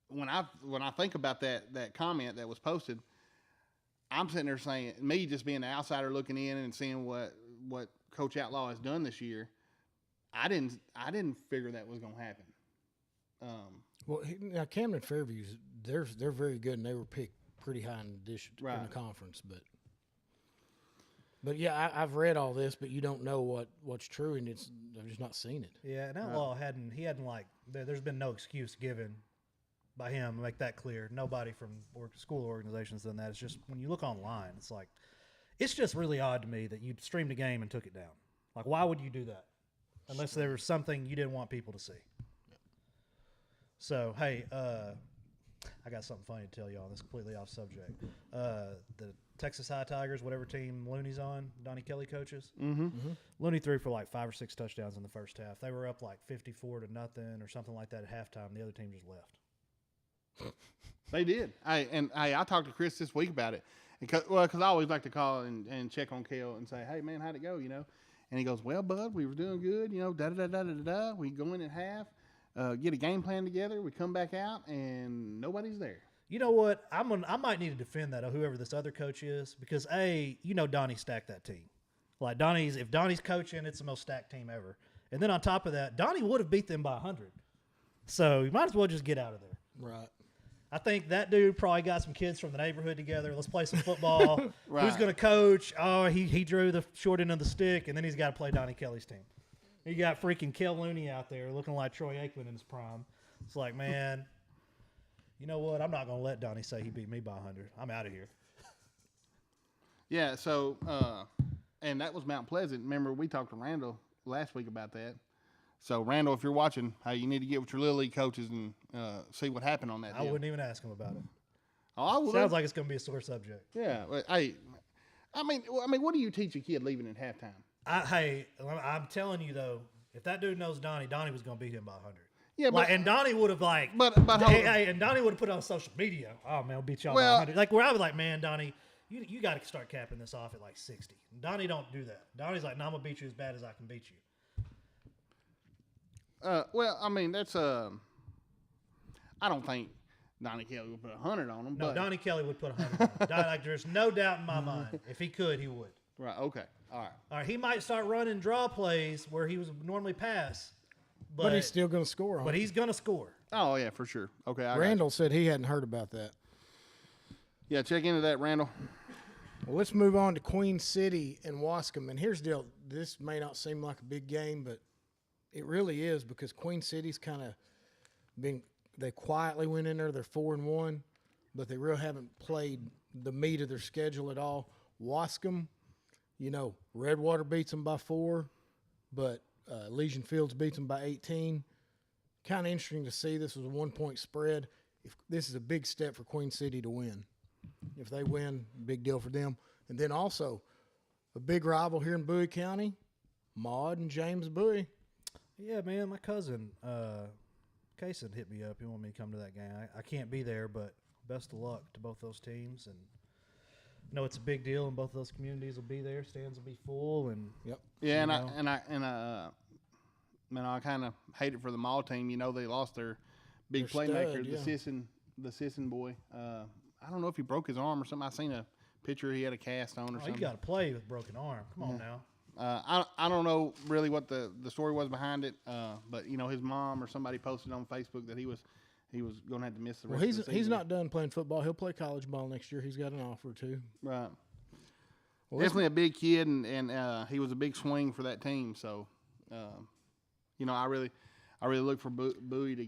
When I think about that comment that was posted, I'm sitting there saying, me just being the outsider looking in and seeing what Coach Outlaw has done this year, I didn't figure that was going to happen. Well, now Camden Fairview's they're very good, and they were picked pretty high in the conference. But yeah, I've read all this, but you don't know what's true, and I've just not seen it. Yeah, and Outlaw hadn't there's been no excuse given by him. Make that clear. Nobody from school organizations done that. It's just when you look online, it's like it's just really odd to me that you streamed a game and took it down. Like, why would you do that? Unless there was something you didn't want people to see. So, hey, I got something funny to tell y'all. This is completely off subject. The Texas High Tigers, whatever team Looney's on, Donnie Kelly coaches. Looney threw for like 5 or 6 touchdowns in the first half. They were up like 54-0 or something like that at halftime. The other team just left. They did. I talked to Chris this week about it. Because I always like to call and check on Kel and say, hey, man, how'd it go, And he goes, well, bud, we were doing good, da-da-da-da-da-da. We go in at half, get a game plan together. We come back out, and nobody's there. You know what? I might need to defend that, whoever this other coach is, because, Donnie stacked that team. Like, if Donnie's coaching, it's the most stacked team ever. And then on top of that, Donnie would have beat them by 100. So you might as well just get out of there. Right. I think that dude probably got some kids from the neighborhood together. Let's play some football. Right. Who's going to coach? Oh, he drew the short end of the stick, and then he's got to play Donnie Kelly's team. You got freaking Kel Looney out there looking like Troy Aikman in his prime. It's like, man, you know what? I'm not going to let Donnie say he beat me by 100. I'm out of here. Yeah, so, and that was Mount Pleasant. Remember, we talked to Randall last week about that. So, Randall, if you're watching, hey, you need to get with your Little League coaches and see what happened on that I deal. wouldn't even ask him about it. Oh, I would. Sounds like it's going to be a sore subject. Yeah. But, hey, I mean, what do you teach a kid leaving at halftime? I'm telling you, though, if that dude knows Donnie was going to beat him by 100. Yeah, but and Donnie would have and Donnie would have put it on social media. Oh man, we'll beat y'all by 100. Like where I was like, man, Donnie, you got to start capping this off at like 60. Donnie don't do that. Donnie's like, no, I'm gonna beat you as bad as I can beat you. Well, I mean, that's I don't think Donnie Kelly would put 100 on him. No, but Donnie Kelly would put 100 on him. Like, there's no doubt in my mind. If he could, he would. Right. Okay. All right. He might start running draw plays where he was normally pass. But he's still going to score on it. But he's going to score. Oh, yeah, for sure. Okay. Randall said he hadn't heard about that. Yeah, check into that, Randall. Well, let's move on to Queen City and Wascom. And here's the deal. This may not seem like a big game, but it really is because Queen City's kind of they quietly went in there. They're 4-1, but they really haven't played the meat of their schedule at all. Wascom, Redwater beats them by 4, but Legion Fields beats them by 18. Kind of interesting to see. This was a 1-point spread. If this is a big step for Queen City to win. If they win, big deal for them. And then also a big rival here in Bowie County, Maud and James Bowie. Yeah, man, my cousin, Kaysen hit me up. He wanted me to come to that game. I can't be there, but best of luck to both those teams. And I know it's a big deal, and both of those communities will be there. Stands will be full, and yep. Yeah, I kind of hate it for the Maud team. They lost their big playmaker, the Sisson boy. I don't know if he broke his arm or something. I seen a picture he had a cast on or something. You got to play with broken arm. Come on now. I don't know really what the story was behind it, but his mom or somebody posted on Facebook that he he was going to have to miss the Well, rest of the he's season. not done playing football. He'll play college ball next year. He's got an offer too. Right. Well, Definitely a big kid, and he was a big swing for that team. So, I really look for Bowie to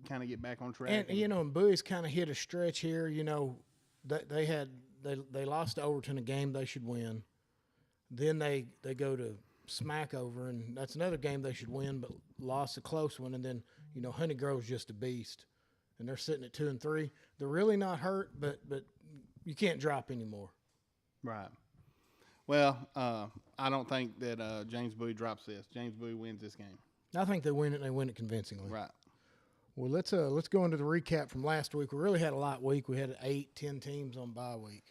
kind of get back on track. And and Bowie's kind of hit a stretch here. They lost to Overton, a game they should win. Then they go to Smackover, and that's another game they should win, but lost a close one. And then Honey Grove's just a beast, and they're sitting at 2-3. They're really not hurt, but you can't drop anymore. Right. Well, I don't think that James Bowie drops this. James Bowie wins this game. I think they win it, and they win it convincingly. Right. Well, let's go into the recap from last week. We really had a light week. We had 8-10 teams on bye week.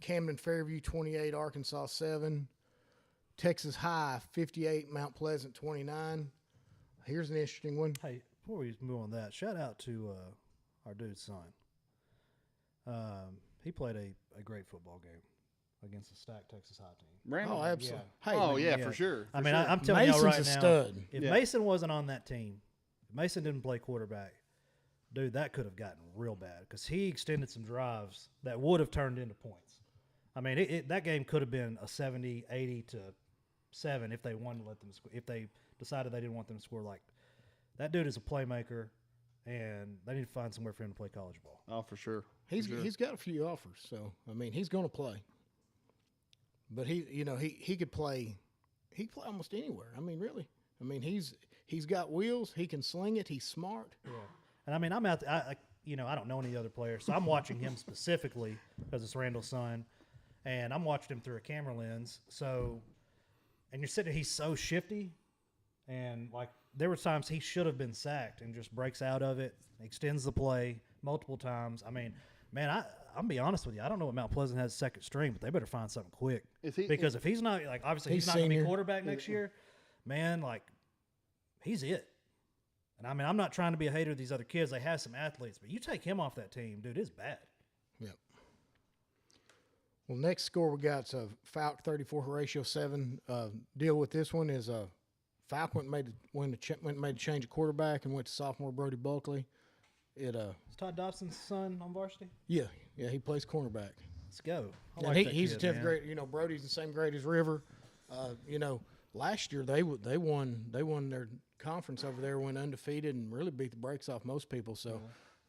Camden Fairview 28, Arkansas 7. Texas High 58, Mount Pleasant 29. Here's an interesting one. Hey, before we move on that, shout out to our dude's son. He played a great football game against a stacked Texas High team. Brandon? Oh, absolutely. Yeah. Hey, Oh, man, yeah, for sure. I mean, I'm telling you right Mason's now, a stud. if Yeah. Mason wasn't on that team, if Mason didn't play quarterback, dude, that could have gotten real bad because he extended some drives that would have turned into points. I mean, that game could have been a 70, 80 to 7 if they wanted to let them if they decided they didn't want them to score. Like, that dude is a playmaker, and they need to find somewhere for him to play college ball. Oh, for sure. He's got a few offers, so I mean he's going to play. But he could play. He could play almost anywhere. I mean, really. I mean, he's got wheels. He can sling it. He's smart. Yeah. And I mean, I'm out. I don't know any other players, so I'm watching him specifically because it's Randall's son, and I'm watching him through a camera lens. So, and you're sitting there, he's so shifty, and like there were times he should have been sacked and just breaks out of it, extends the play multiple times. I mean, man, I'm gonna be honest with you. I don't know what Mount Pleasant has second string, but they better find something quick because if he's not obviously he's not gonna be senior. quarterback next year, man, he's it. And I mean, I'm not trying to be a hater of these other kids. They have some athletes, but you take him off that team, dude, it's bad. Yep. Well, next score we got Falk 34, Horatio 7. Deal with this one is Falk made a change of quarterback and went to sophomore Brody Bulkley. Is Todd Dobson's son on varsity? Yeah, he plays cornerback. Let's go. I And like that he's kid, a 10th man. grade. Brody's the same grade as River. Last year they won their conference over there, went undefeated, and really beat the brakes off most people. So,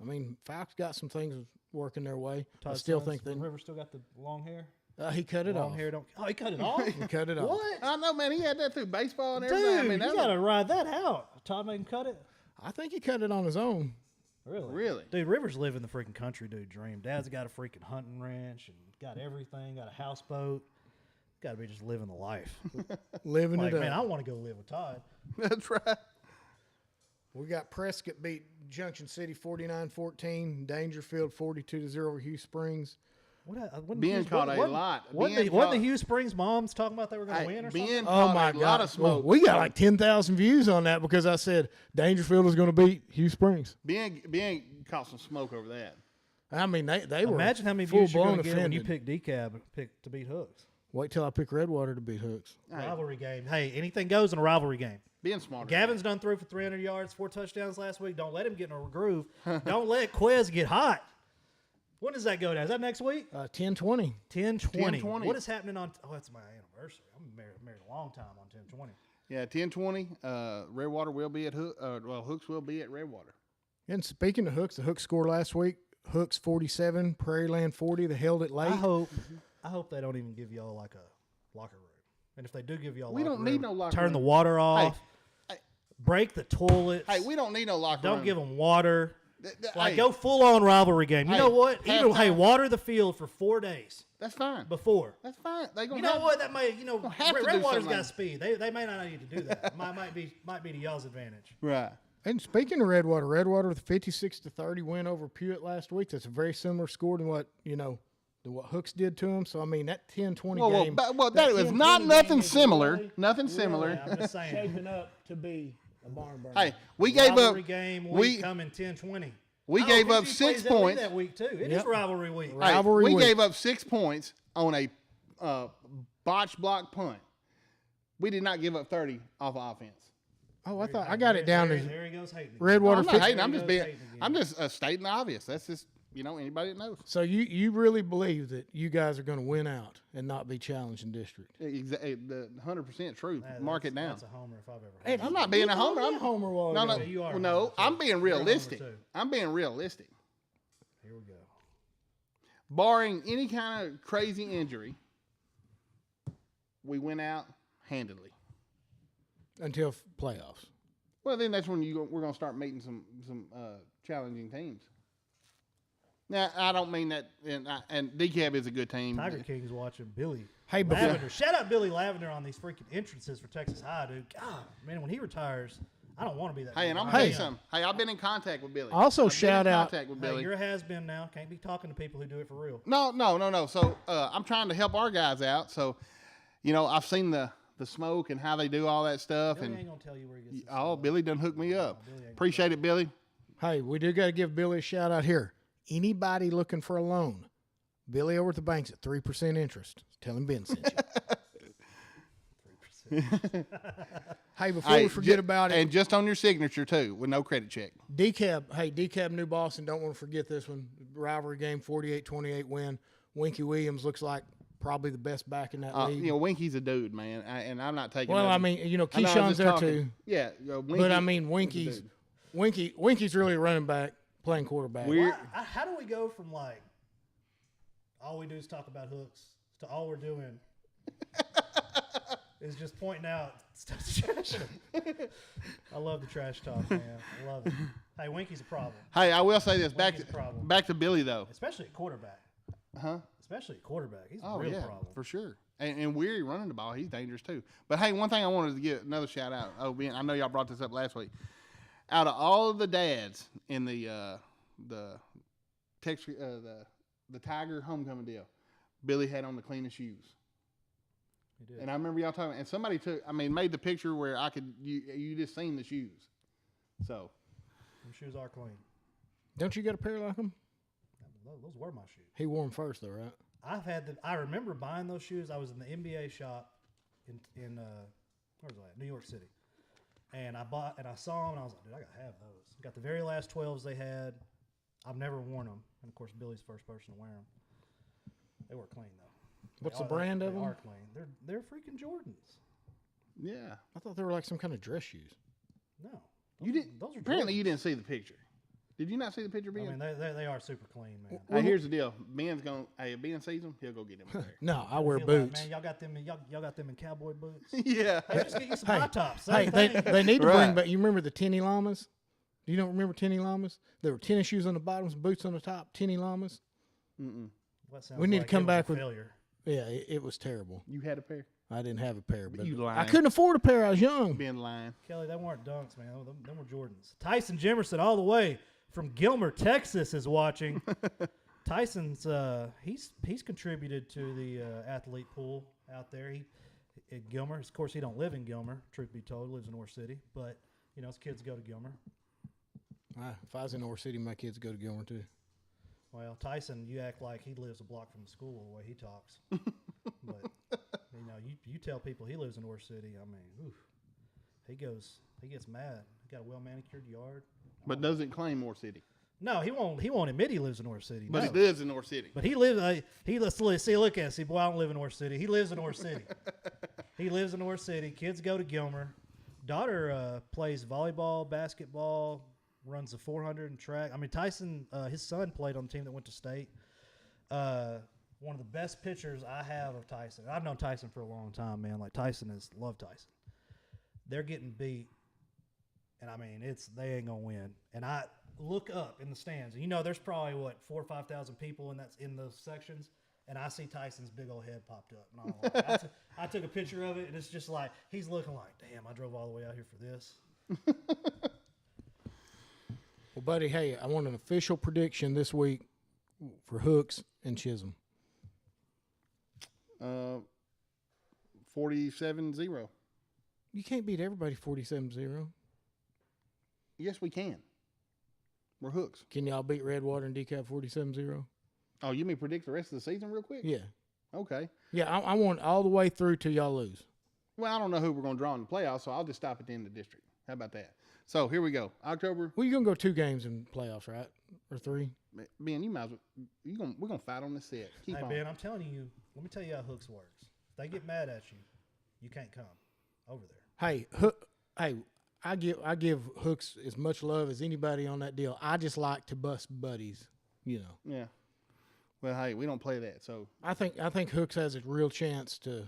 I mean, Falk's got some things working their way. I Todd's still son's- think that River still got the long hair. he cut it Long off. hair don't. Oh, he cut it off. He cut it off. What? I know, man. He had that through baseball and Dude, everything. I mean, you gotta ride that out. Todd made him cut it. I think he cut it on his own. Really? Really? Dude, Rivers living the freaking country dude dream. Dad's got a freaking hunting ranch and got everything. Got a houseboat. Got to be just living the life. Living Like, it up. man, I want to go live with Todd. That's right. We got Prescott beat Junction City 49-14, Dangerfield 42-0 over Hugh Springs. Ben caught a lot. Wasn't the Hugh Springs moms talking about they were going to win or Ben something? Oh caught my a God! lot of smoke. Well, we got like 10,000 views on that because I said Dangerfield was going to beat Hugh Springs. Ben caught some smoke over that. I mean, they were Imagine how many full views you're blown going to get when you offended. pick DeKalb to beat Hooks. Wait till I pick Redwater to beat Hooks. Rivalry game. Hey, anything goes in a rivalry game. Being smarter. Gavin's done threw for 300 yards, 4 touchdowns last week. Don't let him get in a groove. Don't let Quez get hot. When does that go down? Is that next week? 10-20. 10-20. 10-20. What is happening on? Oh, that's my anniversary. I'm married a long time on 10-20. Yeah, 10-20. Redwater will be at Hooks will be at Redwater. And speaking of Hooks, the Hooks score last week. Hooks 47, Prairieland 40. They held it late. I hope they don't even give y'all like a locker room. And if they do give y'all, We don't need no locker Turn room. the water off. Hey, break the toilets. Hey, we don't need no locker room. don't give them water. Like Hey, go full on rivalry game. You Hey, know what? Even halftime. water the field for 4 days That's fine. before. That's fine. They gonna You know have, what? That may have to do Redwater's something. got speed. They may not need to do that. might be to y'all's advantage. Right. And speaking of Redwater with a 56-30 win over Pewitt last week. That's a very similar score to what Hooks did to them. So I mean that 10-20 game. Well, that that was 10-20 not game nothing is similar. really- Nothing similar. Yeah, I'm just saying. shaping up to be a barn burner. Hey, we gave up. Rivalry game week We coming 10-20. we Oh, gave up 'cause he 6 plays that week points. that week too. It is Yep. rivalry week. Right. Hey, Rivalry we week. gave up 6 points on a botch block punt. We did not give up 30 off of offense. Oh, I thought I got it down as There he goes hating. Redwater. I'm not 50 hating. I'm just being. Hating again. I'm just stating the obvious. That's just anybody that knows. So you really believe that you guys are going to win out and not be challenged in district? Exactly, the 100% truth. Mark it down. That's a homer if I've ever heard. I'm not being a homer. I'm homer. no, no, Yeah, you are a no. homer, I'm too. being You're a homer, realistic. too. I'm being realistic. Here we go. Barring any kind of crazy injury, we went out handedly. Until playoffs. Well, then that's when we're going to start meeting some challenging teams. Now, I don't mean that, and DCAB is a good team. Tiger King's watching Billy Hey, before- Lavender. Shout out Billy Lavender on these freaking entrances for Texas High, dude. God, man, when he retires, I don't want to be that. Hey, guy. and I'm going to tell you something. Hey, I've been in contact with Billy. Also, I've been shout in out- contact with Hey, Billy. you're a has-been now. Can't be talking to people who do it for real. No. So I'm trying to help our guys out. So, I've seen the smoke and how they do all that stuff. Billy And ain't gonna tell you where he gets. This oh, stuff. Billy done hooked me up. Billy ain't Appreciate it, Billy. Hey, we do got to give Billy a shout out here. Anybody looking for a loan, Billy over at the bank's at 3% interest. Tell him Ben sent you. Hey, before we forget about it, And just on your signature, too, with no credit check. DCAB, hey, DCAB New Boston, don't want to forget this one. Rivalry game, 48-28 win. Winky Williams looks like probably the best back in that league. Winky's a dude, man. And I'm not taking Well, nothing. I mean, I know, I was Keyshawn's just there talking. too. Yeah. Winky But I mean, is a dude. Winky's really a running back playing quarterback. Weird. How do we go from like all we do is talk about hooks to all we're doing is just pointing out stuff to trash him? I love the trash talk, man. I love it. Hey, Winky's a problem, Hey, I will say this. Winky's a problem. Back to Billy, though. especially at quarterback. Huh? Especially at quarterback, he's a Oh, real yeah, problem. for sure. And Weary running the ball, he's dangerous, too. But, hey, one thing I wanted to give another shout-out. Oh, Ben, I know y'all brought this up last week. Out of all of the dads in the Tiger homecoming deal, Billy had on the cleanest shoes. He did. And I remember y'all talking, and somebody made the picture where you just seen the shoes. So, Them shoes are clean. Don't you got a pair like them? Those were my shoes. He wore them first, though, right? I've had them. I remember buying those shoes. I was in the NBA shop in where was I at? New York City, and I saw them and I was like, dude, I gotta have those. Got the very last 12s they had. I've never worn them, and of course Billy's the first person to wear them. They were clean though. What's the brand of They them? are clean. They're freaking Jordans. yeah. I thought they were like some kind of dress shoes. No, You didn't. Those are Apparently, Jordans. you didn't see the picture. Did you not see the picture, I Ben? mean, they are super clean, man. Hey, here's the deal. Ben's going. Hey, if Ben sees them, he'll go get them. There. No, I wear Feel like, boots. man, y'all got them in cowboy boots. yeah. Hey, just get you some Hey, high tops. Hey, Same thing. they need to bring Right. back. You remember the Tenny Llamas? You don't remember Tenny Llamas? There were tennis shoes on the bottoms, boots on the top. Tenny Llamas. That sounds We need to like come it was back a with- failure. Yeah, it was terrible. You had a pair. I didn't have a pair, but You I lying. couldn't afford a pair. I was young. Ben lying. Kelly, they weren't dunks, man. Them were Jordans. Tyson Jimerson, all the way from Gilmer, Texas, is watching. Tyson's he's contributed to the athlete pool out there. He at Gilmer, of course, he don't live in Gilmer. Truth be told, lives in Ore City, but his kids go to Gilmer. If I was in Ore City, my kids would go to Gilmer too. Well, Tyson, you act like he lives a block from the school the way he talks. But you tell people he lives in Ore City. I mean, oof, he gets mad. He got a well manicured yard. But doesn't claim Moore City. No, he won't admit he lives in Ore City. But no. he lives in North City. But he lives. Look at it. See, boy, I don't live in Ore City. He lives in Ore City. He lives in Ore City. Kids go to Gilmer. Daughter plays volleyball, basketball, runs the 400 and track. I mean, Tyson, his son played on the team that went to state. One of the best pictures I have of Tyson. I've known Tyson for a long time, man. Like love Tyson. They're getting beat, and I mean, they ain't gonna win. And I look up in the stands, and there's probably 4,000 or 5,000 people in those sections, and I see Tyson's big old head popped up. And I'm like, I took a picture of it, and it's just like he's looking like, damn, I drove all the way out here for this. Well, buddy, hey, I want an official prediction this week for Hooks and Chisholm. 47-0. You can't beat everybody 47-0. Yes, we can. We're Hooks. Can y'all beat Redwater and DCAP 47-0? Oh, you mean predict the rest of the season real quick? Yeah. Okay. Yeah, I want all the way through till y'all lose. Well, I don't know who we're going to draw in the playoffs, so I'll just stop at the end of the district. How about that? So here we go. October. Well, you're gonna go 2 games in playoffs, right? Or 3? Ben, you might as well. We're gonna fight on this set. Keep Hey, on. Ben, I'm telling you, let me tell you how hooks works. If they get mad at you, you can't come over there. Hey, I give Hooks as much love as anybody on that deal. I just like to bust buddies, you know. Yeah. Well, hey, we don't play that, so I think Hooks has a real chance to.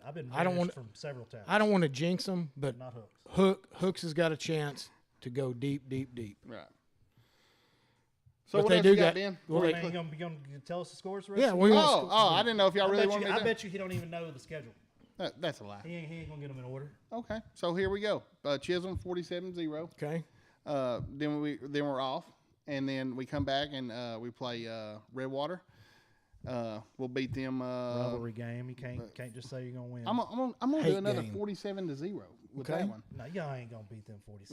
I've been I don't want- from several times. I don't want to jinx him, but Not Hooks. Hooks has got a chance to go deep, deep, deep. right. So But what they else do you got, got- Ben? well, Well, they- man, you gonna tell us the scores? The rest Yeah, of we the gonna- I didn't know if y'all really wanted me I to. bet you he don't even know the schedule. That's a lie. He ain't gonna get them in order. Okay, so here we go. Chisholm 47-0. Okay. Then we're off, and then we come back and we play Redwater. We'll beat them. Rivalry game. You can't just say you're gonna win. I'm gonna Hate do another game. 47-0 with Okay. that one. No, y'all ain't gonna beat them 47-0.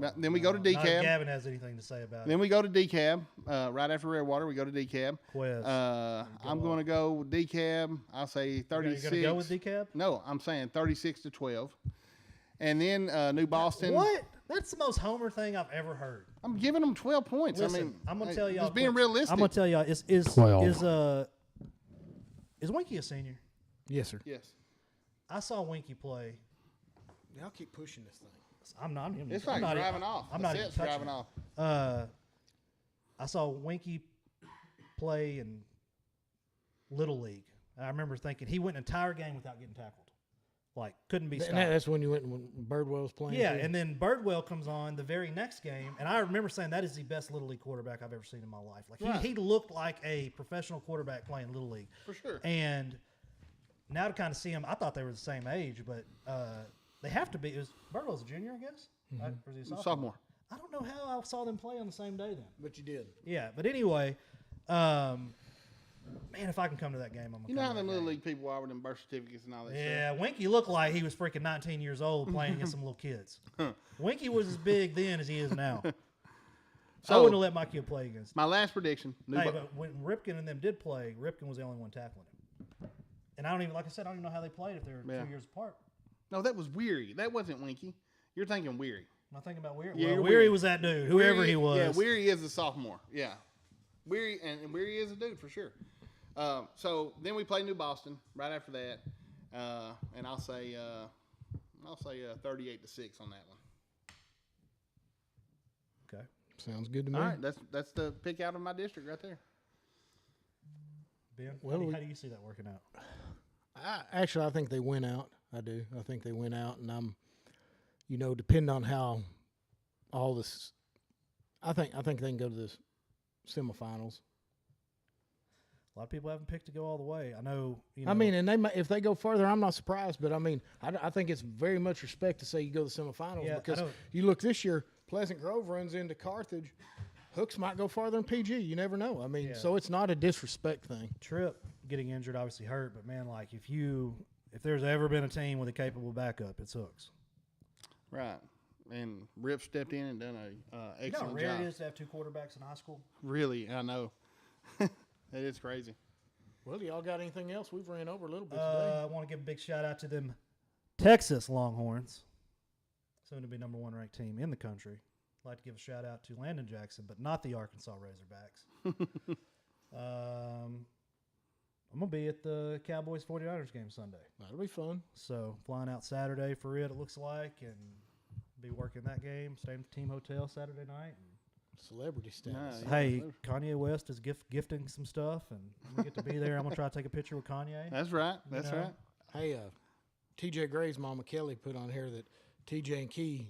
Yeah. Then we go to Not if DCAB. Gavin has anything to say about Then we go to DCAB. Right after Redwater, we go to DCAB. Quez. I'm going to go DCAB. I'll say 36. You're gonna go with DCAB? No, I'm saying 36-12. And then New Boston. What? That's the most homer thing I've ever heard. I'm giving them 12 points. Listen, I mean, I'm gonna tell y'all. just being quick. realistic. I'm gonna tell y'all. Is Winky a senior? Yes, sir. Yes. I saw Winky play. Y'all keep pushing this thing. I'm not even. It's I'm like not driving even, off. I'm The not even set's touching driving it. off. I saw Winky play in Little League. And I remember thinking he went an entire game without getting tackled. Like, couldn't be stopped. And that's when you went when Birdwell was playing. Yeah, too? and then Birdwell comes on the very next game, and I remember saying that is the best Little League quarterback I've ever seen in my life. Like Right. he looked like a professional quarterback playing Little League. For sure. And now to kind of see him, I thought they were the same age, but they have to be. Birdwell's a junior, I guess? Or is he a Sophomore. I don't know how I saw them play on the same day then. But you did. Yeah, but anyway, man, if I can come to that game, I'm gonna You know come how to them that little game. league people are with them birth certificates and all that Yeah, Winky looked like he was freaking 19 years old playing against some little kids. Winky was as big then as he is now. I So- wouldn't have let my kid play against him. My last prediction. Hey, but when Ripken and them did play, Ripken was the only one tackling him. And I don't even, like I said, I don't even know how they played if they were Yeah. 2 years apart. No, that was Weary. That wasn't Winky. You're thinking Weary. Am I thinking about Weary? Yeah, Well, you're Weary Weary. was that dude, whoever Weary- he was. Yeah, Weary is a sophomore. Yeah. Weary and Weary is a dude for sure. So then we play New Boston right after that. And I'll say 38-6 on that one. Okay. Sounds good to me. All right, that's the pick out of my district right there. Ben, Well, how do you see that working out? I think they win out. I do. I think they win out, and I'm, depending on how all this, I think they can go to the semifinals. A lot of people haven't picked to go all the way. I know. I mean, and if they go further, I'm not surprised. But I mean, I think it's very much respect to say you go to the semifinals Yeah, I because don't- you look this year, Pleasant Grove runs into Carthage. Hooks might go farther than PG. You never know. I mean, Yeah. so it's not a disrespect thing. Tripp getting injured obviously hurt, but man, like if there's ever been a team with a capable backup, it's Hooks. Right. And Rip stepped in and done a You know how excellent rare job. it is to have two quarterbacks in high school? Really, I know. It is crazy. Well, y'all got anything else? We've ran over a little bit I want to give a big shout out to them Texas Longhorns, soon to be number 1 ranked team in the country. I'd like to give a shout out to Landon Jackson, but not the Arkansas Razorbacks. I'm going to be at the Cowboys 49ers game Sunday. That'll be fun. So flying out Saturday for it looks like, and be working that game, staying at the team hotel Saturday night. Celebrity status. Yeah. Hey, Kanye West is gifting some stuff, and we get to be there. I'm going to try to take a picture with Kanye. That's right. That's know? right. Hey, TJ Gray's mama Kelly put on here that TJ and Key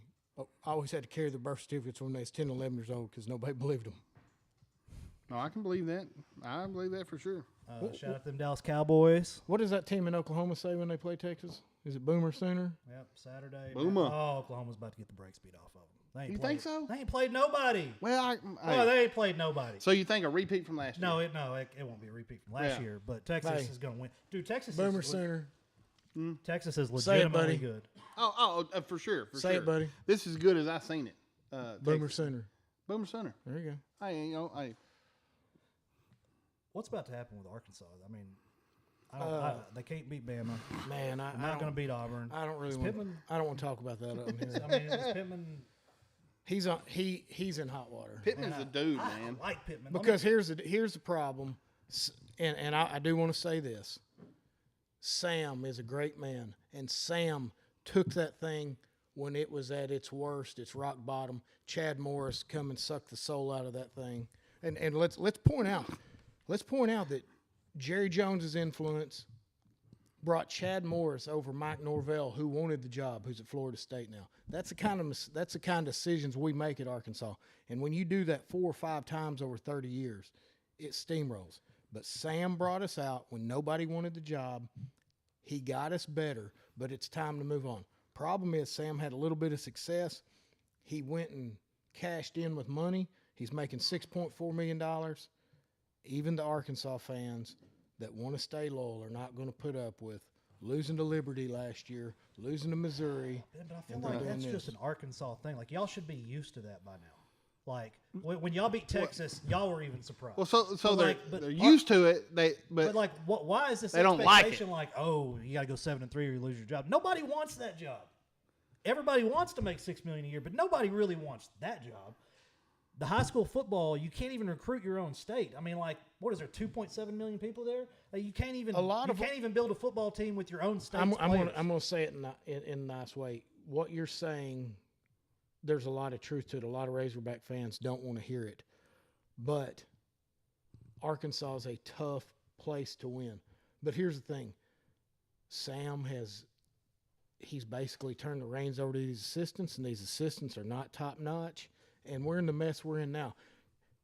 always had to carry the birth certificates when they was 10, 11 years old because nobody believed them. No, I can believe that. I believe that for sure. Shout out to them Dallas Cowboys. What does that team in Oklahoma say when they play Texas? Is it Boomer Sooner? Yep, Saturday. Boomer. Oh, Oklahoma's about to get the brakes beat off of them. They ain't You played, think so? They ain't played nobody. Well, Oh, they ain't played nobody. so you think a repeat from last year? No, it won't be a repeat from last Yeah. year. But Texas Hey. is going to win. Dude, Texas Boomer is Sooner. Texas is Say it, legitimately buddy. good. For sure. For Say sure. it, buddy. This is good as I seen it. Boomer Texas. Sooner. Boomer Sooner. There you go. Hey, What's about to happen with Arkansas? I mean, They can't beat Bama. Man, They're not going to beat Auburn. I don't really. Pittman? I don't want to talk about that up here. I mean, is Pittman. He's in hot water. Pittman's a dude, man. I like Pittman Because here's the problem, and I do want to say this. Sam is a great man, and Sam took that thing when it was at its worst, its rock bottom. Chad Morris come and suck the soul out of that thing, and let's point out that Jerry Jones's influence brought Chad Morris over Mike Norvell, who wanted the job, who's at Florida State now. That's the kind of decisions we make at Arkansas. And when you do that 4 or 5 times over 30 years, it steamrolls. But Sam brought us out when nobody wanted the job. He got us better, but it's time to move on. Problem is, Sam had a little bit of success. He went and cashed in with money. He's making $6.4 million. Even the Arkansas fans that want to stay loyal are not going to put up with losing to Liberty last year, losing to Missouri. But I feel like that's just an Arkansas thing. Like, y'all should be used to that by now. Like, when y'all beat Texas, y'all were even surprised. Well, so but they're used to it. But like, why is this they don't like expectation like, oh, you got to go 7-3 or you lose your job? Nobody wants that job. Everybody wants to make $6 million a year, but nobody really wants that job. The high school football, you can't even recruit your own state. I mean, like, what is there, 2.7 million people there? Like, you can't even build a football team with your own state. I'm going to say it in a nice way. What you're saying, there's a lot of truth to it. A lot of Razorback fans don't want to hear it. But Arkansas is a tough place to win. But here's the thing. Sam he's basically turned the reins over to these assistants, and these assistants are not top-notch, and we're in the mess we're in now.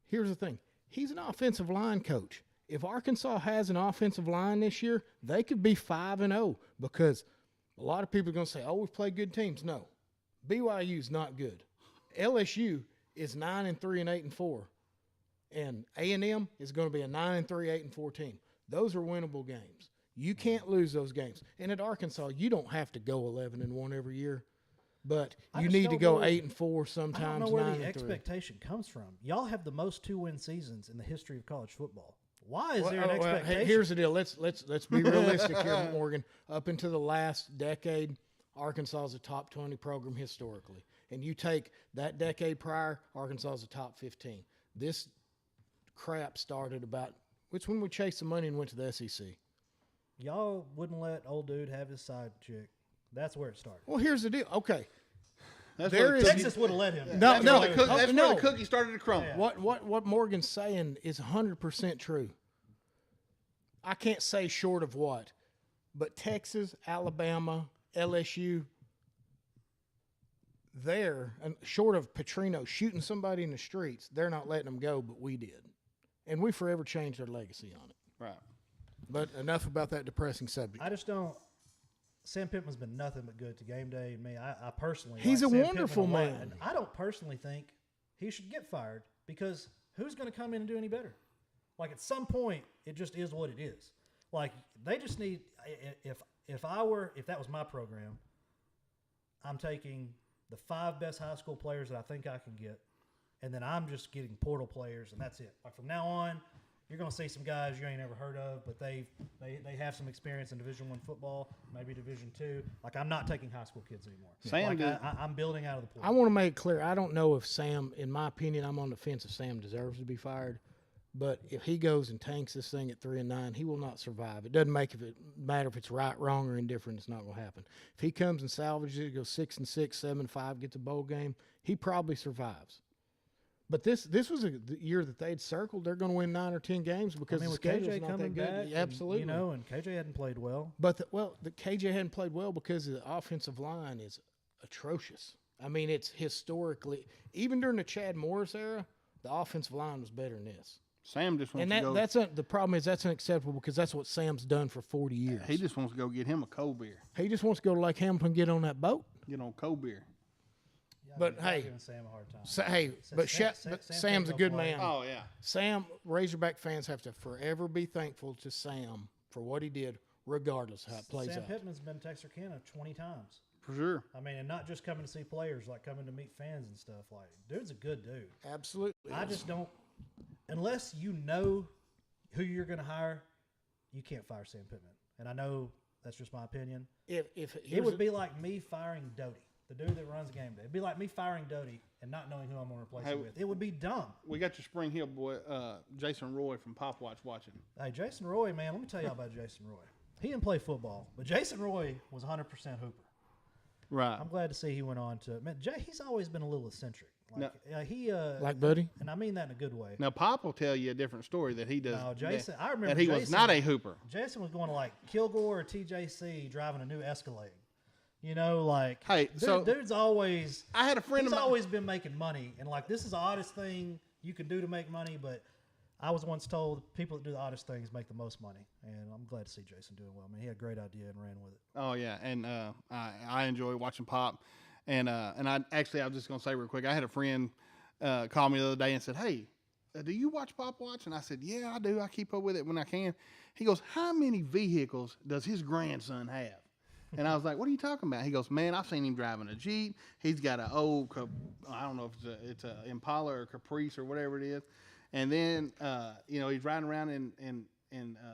Here's the thing. He's an offensive line coach. If Arkansas has an offensive line this year, they could be 5-0 because a lot of people are going to say, oh, we've played good teams. No. BYU's not good. LSU is 9-3 and 8-4, and A&M is going to be a 9-3, 8-4 team. Those are winnable games. You can't lose those games. And at Arkansas, you don't have to go 11-1 every year, but you need to go 8-4 sometimes. I don't know where 9-3. the expectation comes from. Y'all have the most 2-win seasons in the history of college football. Why is there an expectation? Hey, here's the deal. Let's be realistic here, Morgan. Up into the last decade, Arkansas is a top 20 program historically. And you take that decade prior, Arkansas is a top 15. This crap started it's when we chased the money and went to the SEC. Y'all wouldn't let old dude have his side chick. That's where it started. Well, here's the deal. Okay. Texas would have let him. That's where the cookie started to crumble. Yeah. What Morgan's saying is 100% true. I can't say short of what, but Texas, Alabama, LSU, and short of Petrino shooting somebody in the streets, they're not letting them go, but we did. And we forever changed our legacy on it. Right. But enough about that depressing subject. I just don't. Sam Pittman's been nothing but good to game day and me. I personally, he's like a Sam wonderful Pittman a lot, man. and I don't personally think he should get fired because who's going to come in and do any better? Like at some point, it just is what it is. Like they just need. If that was my program, I'm taking the 5 best high school players that I think I can get, and then I'm just getting portal players, and that's it. Like from now on, you're going to see some guys you ain't ever heard of, but they have some experience in Division I football, maybe Division II. Like I'm not taking high school kids anymore. I'm building out of the portal. I want to make it clear. I don't know if Sam, in my opinion, I'm on the fence if Sam deserves to be fired. But if he goes and tanks this thing at 3-9, he will not survive. It doesn't matter if it's right, wrong, or indifferent. It's not going to happen. If he comes and salvages it, goes 6-6, 7-5, gets a bowl game, he probably survives. But this was the year that they'd circled. They're going to win 9 or 10 games because the schedule's not that good. Absolutely, and KJ hadn't played well. But the KJ hadn't played well because the offensive line is atrocious. I mean, it's historically, even during the Chad Morris era, the offensive line was better than this. Sam just wants to go. The problem is that's unacceptable because that's what Sam's done for 40 years. He just wants to go get him a cold beer. He just wants to go to Lake Hamilton and get on that boat. Get on cold beer. But hey, giving Sam a hard time. Sam's a good man. Oh yeah. Sam, Razorback fans have to forever be thankful to Sam for what he did, regardless of how it plays out. Sam Pittman's been to Texarkana 20 times. For sure. I mean, and not just coming to see players, like coming to meet fans and stuff. Like, dude's a good dude. Absolutely. I just don't. Unless you know who you're going to hire, you can't fire Sam Pittman. and I know that's just my opinion. If It would be like me firing Doty, the dude that runs game day. It'd be like me firing Doty and not knowing who I'm going to replace him with. It would be dumb. We got your Spring Hill boy, Jason Roy from Pop Watch watching. Hey, Jason Roy, man, let me tell you about Jason Roy. He didn't play football, but Jason Roy was 100% hooper. Right. I'm glad to see he went on to. Man, he's always been a little eccentric. Like like Buddy. and I mean that in a good way. Now Pop will tell you a different story that he does. No, Jason, I remember that he Jason, was not a hooper. Jason was going to like Kilgore or TJC driving a new Escalade. You know, like Hey, dude's always. I had a friend He's of mine. always been making money, and like this is the oddest thing you can do to make money. But I was once told people that do the oddest things make the most money, and I'm glad to see Jason doing well. Man, he had a great idea and ran with it. Oh yeah, and I enjoy watching Pop, and I was just gonna say real quick. I had a friend call me the other day and said, "Hey, do you watch Pop Watch?" And I said, "Yeah, I do. I keep up with it when I can." He goes, "How many vehicles does his grandson have?" And I was like, "What are you talking about?" He goes, "Man, I've seen him driving a Jeep. He's got an old, I don't know if it's a Impala or Caprice or whatever it is, and then he's riding around in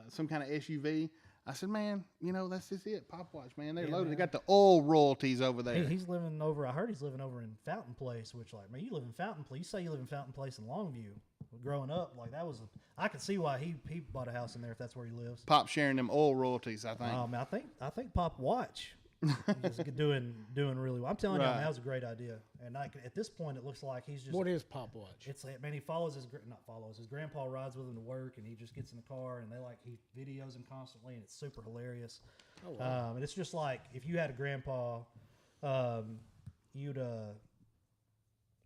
some kind of SUV." I said, "Man, that's just it. Pop Watch, man. They're loaded. Man. They got the oil royalties over there." He's living over. I heard he's living over in Fountain Place, which like, man, you live in Fountain Place. You say you live in Fountain Place in Longview. Growing up, like that was, I could see why he bought a house in there if that's where he lives. Pop sharing them oil royalties, I think. Man, I think Pop Watch is doing really well. I'm telling you, man, that was a great idea. And at this point, it looks like he's just. What is Pop Watch? It's like, man, he follows his grandpa rides with him to work, and he just gets in the car, and he videos him constantly, and it's super hilarious. Oh, wow. And it's just like if you had a grandpa, you'd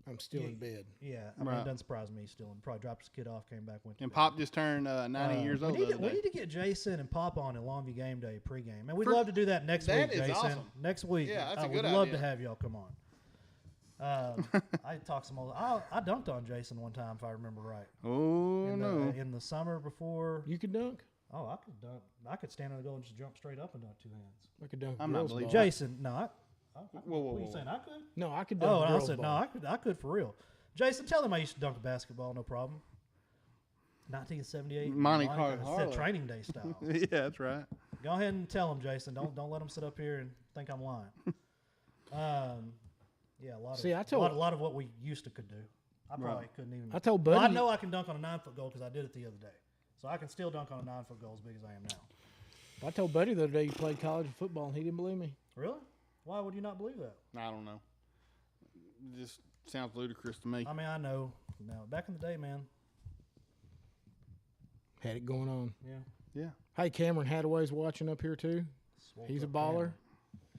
I'm still in bed. yeah. I mean, it doesn't surprise me. Still, and probably dropped his kid off, came back, went to And bed. Pop just turned 90 years old. We need to get Jason and Pop on in Longview Game Day pregame, and we'd For- love to do that next that week, is Jason. awesome. Next week, Yeah, that's a I good would love idea. to have y'all come on. I talked some old. I dunked on Jason one time, if I remember right. Oh, no. In the summer before. You could dunk. Oh, I could dunk. I could stand on the goal and just jump straight up and dunk two hands. I could dunk. I'm not girls' believing ball. Jason, no. Whoa, What are you whoa. saying? I could. No, I could dunk. Oh, and I girls' said ball. no. I could for real. Jason, tell him I used to dunk a basketball, no problem. 1978. Monte Monica, Carlo. said training day style. Yeah, that's right. Go ahead and tell him, Jason. Don't let him sit up here and think I'm lying. Yeah, a lot of what we used to could do. I probably couldn't even. I told Well, Buddy. I know I can dunk on a 9-foot goal because I did it the other day. So I can still dunk on a 9-foot goal as big as I am now. I told Buddy the other day he played college football and he didn't believe me. Really? Why would you not believe that? I don't know. It just sounds ludicrous to me. I mean, I know. No, back in the day, man. Had it going on. Yeah. Yeah, Hey, Cameron Hadaway's watching up here too. Swole He's a up baller. camera.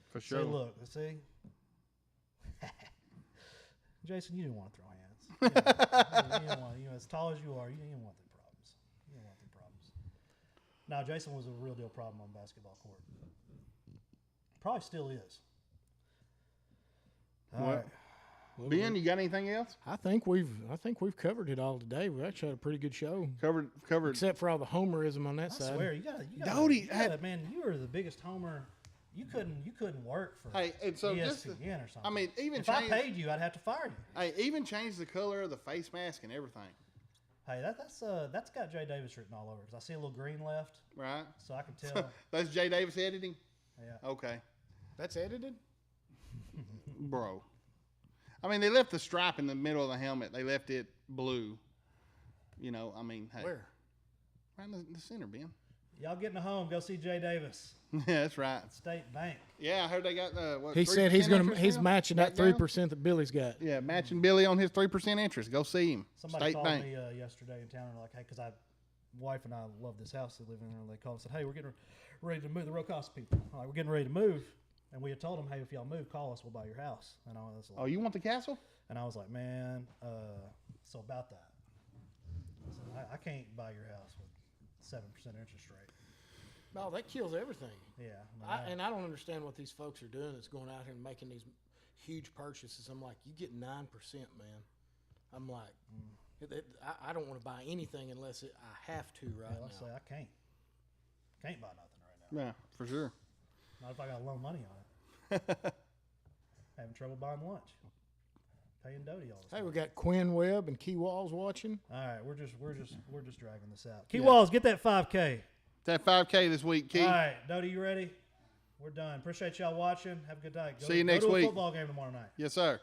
for sure. See, look, see. Jason, you didn't want to throw hands. You didn't want, as tall as you are, you didn't want the problems. You didn't want the problems. Now, Jason was a real deal problem on basketball court. Probably still is. All What? right. Well, Ben, you got anything else? I think we've covered it all today. We actually had a pretty good show, Covered. except for all the homerism on that I side. swear, you got Doty man, you were the biggest homer. You couldn't work for Hey, and so ESPN just or something. I mean, even if I change. paid you, I'd have to fire you. Hey, even change the color of the face mask and everything. Hey, that's got Jay Davis written all over because I see a little green left, Right? so I can tell. That's Jay Davis editing. Yeah. Okay, That's edited. bro. I mean, they left the stripe in the middle of the helmet. They left it blue. I mean, hey, Where? right in the center, Ben. Y'all getting home? Go see Jay Davis, Yeah, that's right. State Bank. Yeah, I heard they got what? He said he's 3% gonna interest he's now? matching that Back down? 3% that Billy's got. Yeah, matching Billy on his 3% interest. Go see him. Somebody State called Bank. me yesterday in town and like, hey, because wife and I love this house they live in, and they called and said, hey, we're getting ready to move. The Rocas people, we're getting ready to move, and we had told them, hey, if y'all move, call us, we'll buy your house. And I was like, Oh, you want the castle? and I was like, man, so about that. I said, I can't buy your house with 7% interest rate. No, that kills everything. Yeah, I mean, I don't understand what these folks are doing. That's going out here and making these huge purchases. I'm like, you get 9%, man. I'm like, I don't want to buy anything unless I have to right let's say now. I can't buy nothing right now. Yeah, for sure. Not if I got loan money on it. Having trouble buying lunch. Paying Doty all the Hey, time. we got Quinn Webb and Key Walls watching. All right, we're just dragging this out. Key Walls, get that 5K. That 5K this week, Keith. All right, Dodie, you ready? We're done. Appreciate y'all watching. Have a good night. See you next go to week. a football game tomorrow night. Yes, sir.